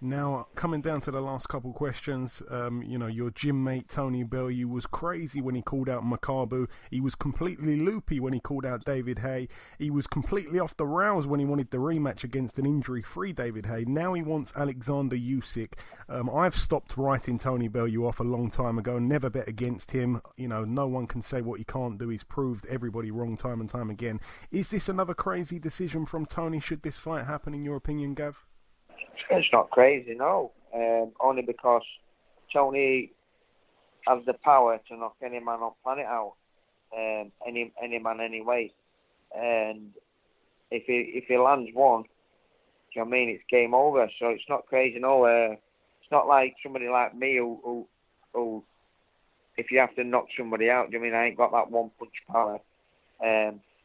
Now, coming down to the last couple questions, your gym mate Tony Bellew was crazy when he called out Makabu. He was completely loopy when he called out David Haye. He was completely off the rails when he wanted the rematch against an injury-free David Haye. Now he wants Alexander Usyk. I've stopped writing Tony Bellew off a long time ago. Never bet against him. No one can say what he can't do. He's proved everybody wrong time and time again. Is this another crazy decision from Tony? Should this fight happen, in your opinion, Gav? It's not crazy, no. Only because Tony has the power to knock any man on planet out, any man, any weight. And if he lands one, do you know what I mean? It's game over. So it's not crazy, no. It's not like somebody like me who if you have to knock somebody out, do you know what I mean? I ain't got that one punch power,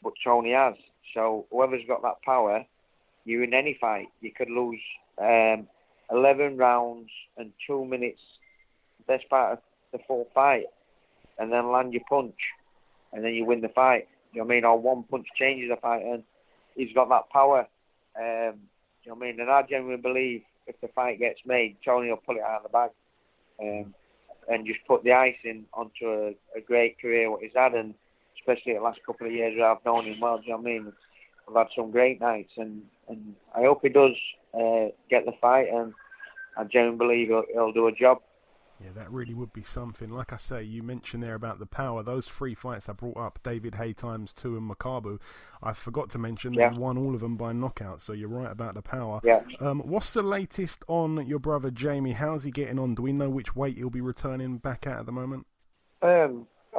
but Tony has. So whoever's got that power, you in any fight, you could lose 11 rounds and 2 minutes, best part of the full fight, and then land your punch, and then you win the fight. You know what I mean? Or one punch changes the fight, and he's got that power. You know what I mean? And I genuinely believe if the fight gets made, Tony will pull it out of the bag, and just put the icing onto a great career what he's had, and especially the last couple of years where I've known him well. Do you know what I mean? I've had some great nights, and I hope he does get the fight, and I genuinely believe he'll do a job. Yeah, that really would be something. Like I say, you mentioned there about the power. Those 3 fights I brought up, David Haye ×2 and Makabu, I forgot to mention they won all of them by knockout, so you're right about the power. Yeah. What's the latest on your brother Jamie? How's he getting on? Do we know which weight he'll be returning back at the moment? I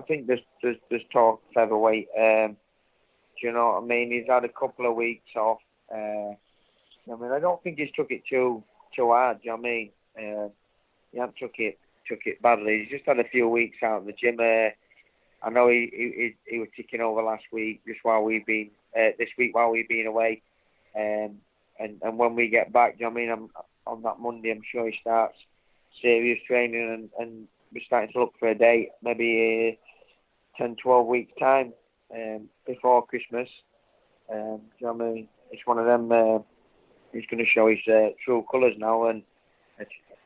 think there's talk featherweight. Do you know what I mean? He's had a couple of weeks off. I don't think he's took it too hard. Do you know what I mean? He hasn't took it badly. He's just had a few weeks out of the gym. I know he was ticking over last week, just while we've been this week while we've been away. And when we get back, do you know what I mean? On that Monday, I'm sure he starts serious training, and we're starting to look for a date, maybe 10, 12 weeks time before Christmas. Do you know what I mean? It's one of them. He's going to show his true colours now, and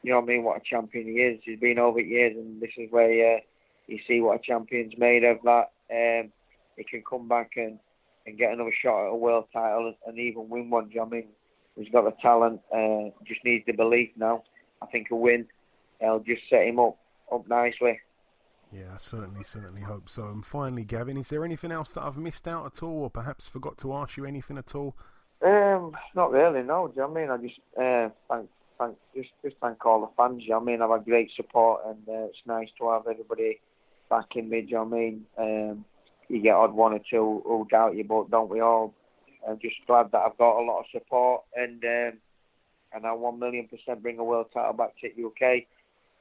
you know what I mean, what a champion he is. He's been over years, and this is where you see what a champion's made of. That he can come back and get another shot at a world title and even win one. Do you know what I mean? He's got the talent, just needs the belief now. I think a win, it'll just set him up nicely. Yeah, I certainly hope so. And finally, Gavin, is there anything else that I've missed out at all, or perhaps forgot to ask you anything at all? Not really, no. Do you know what I mean? I just thank all the fans. Do you know what I mean? I've had great support, and it's nice to have everybody backing me. Do you know what I mean? You get odd one or two who doubt you, but don't we all? I'm just glad that I've got a lot of support, and I 1,000,000% bring a world title back to the UK,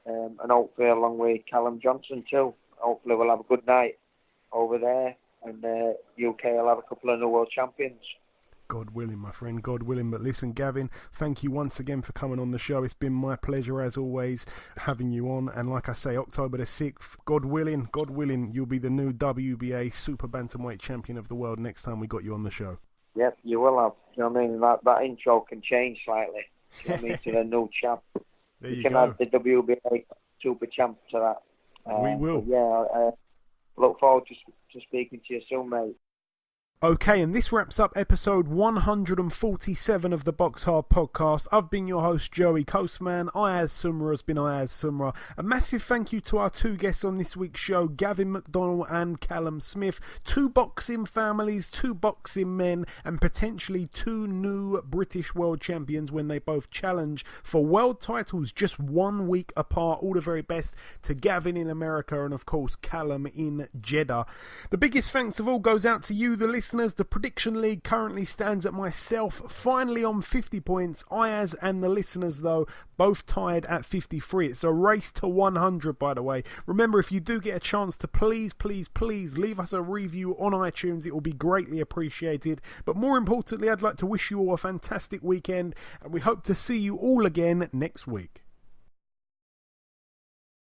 and hopefully along with Callum Johnson too. Hopefully we'll have a good night over there, and UK will have a couple of new world champions. God willing, my friend, God willing. But listen, Gavin, thank you once again for coming on the show. It's been my pleasure, as always, having you on. And like I say, October the 6th, God willing, you'll be the new WBA Super-Bantamweight champion of the world next time we got you on the show. Yep, you will have. You know what I mean? That intro can change slightly. You know what I mean? To the new champ. There you can go. Add the WBA Super Champ to that. We will. Yeah, look forward to speaking to you soon, mate. Okay, and this wraps up episode 147 of the BoxHard Podcast. I've been your host, Joey Coastman. Ayaz Sumra has been Ayaz Sumra. A massive thank you to our two guests on this week's show, Gavin McDonnell and Callum Smith. Two boxing families, two boxing men, and potentially two new British world champions when they both challenge for world titles just 1 week apart. All the very best to Gavin in America and, of course, Callum in Jeddah. The biggest thanks of all goes out to you, the listeners. The prediction league currently stands at myself finally on 50 points. Ayaz and the listeners, though, both tied at 53. It's a race to 100, by the way. Remember, if you do get a chance to please leave us a review on iTunes, it will be greatly appreciated. But more importantly, I'd like to wish you all a fantastic weekend, and we hope to see you all again next week.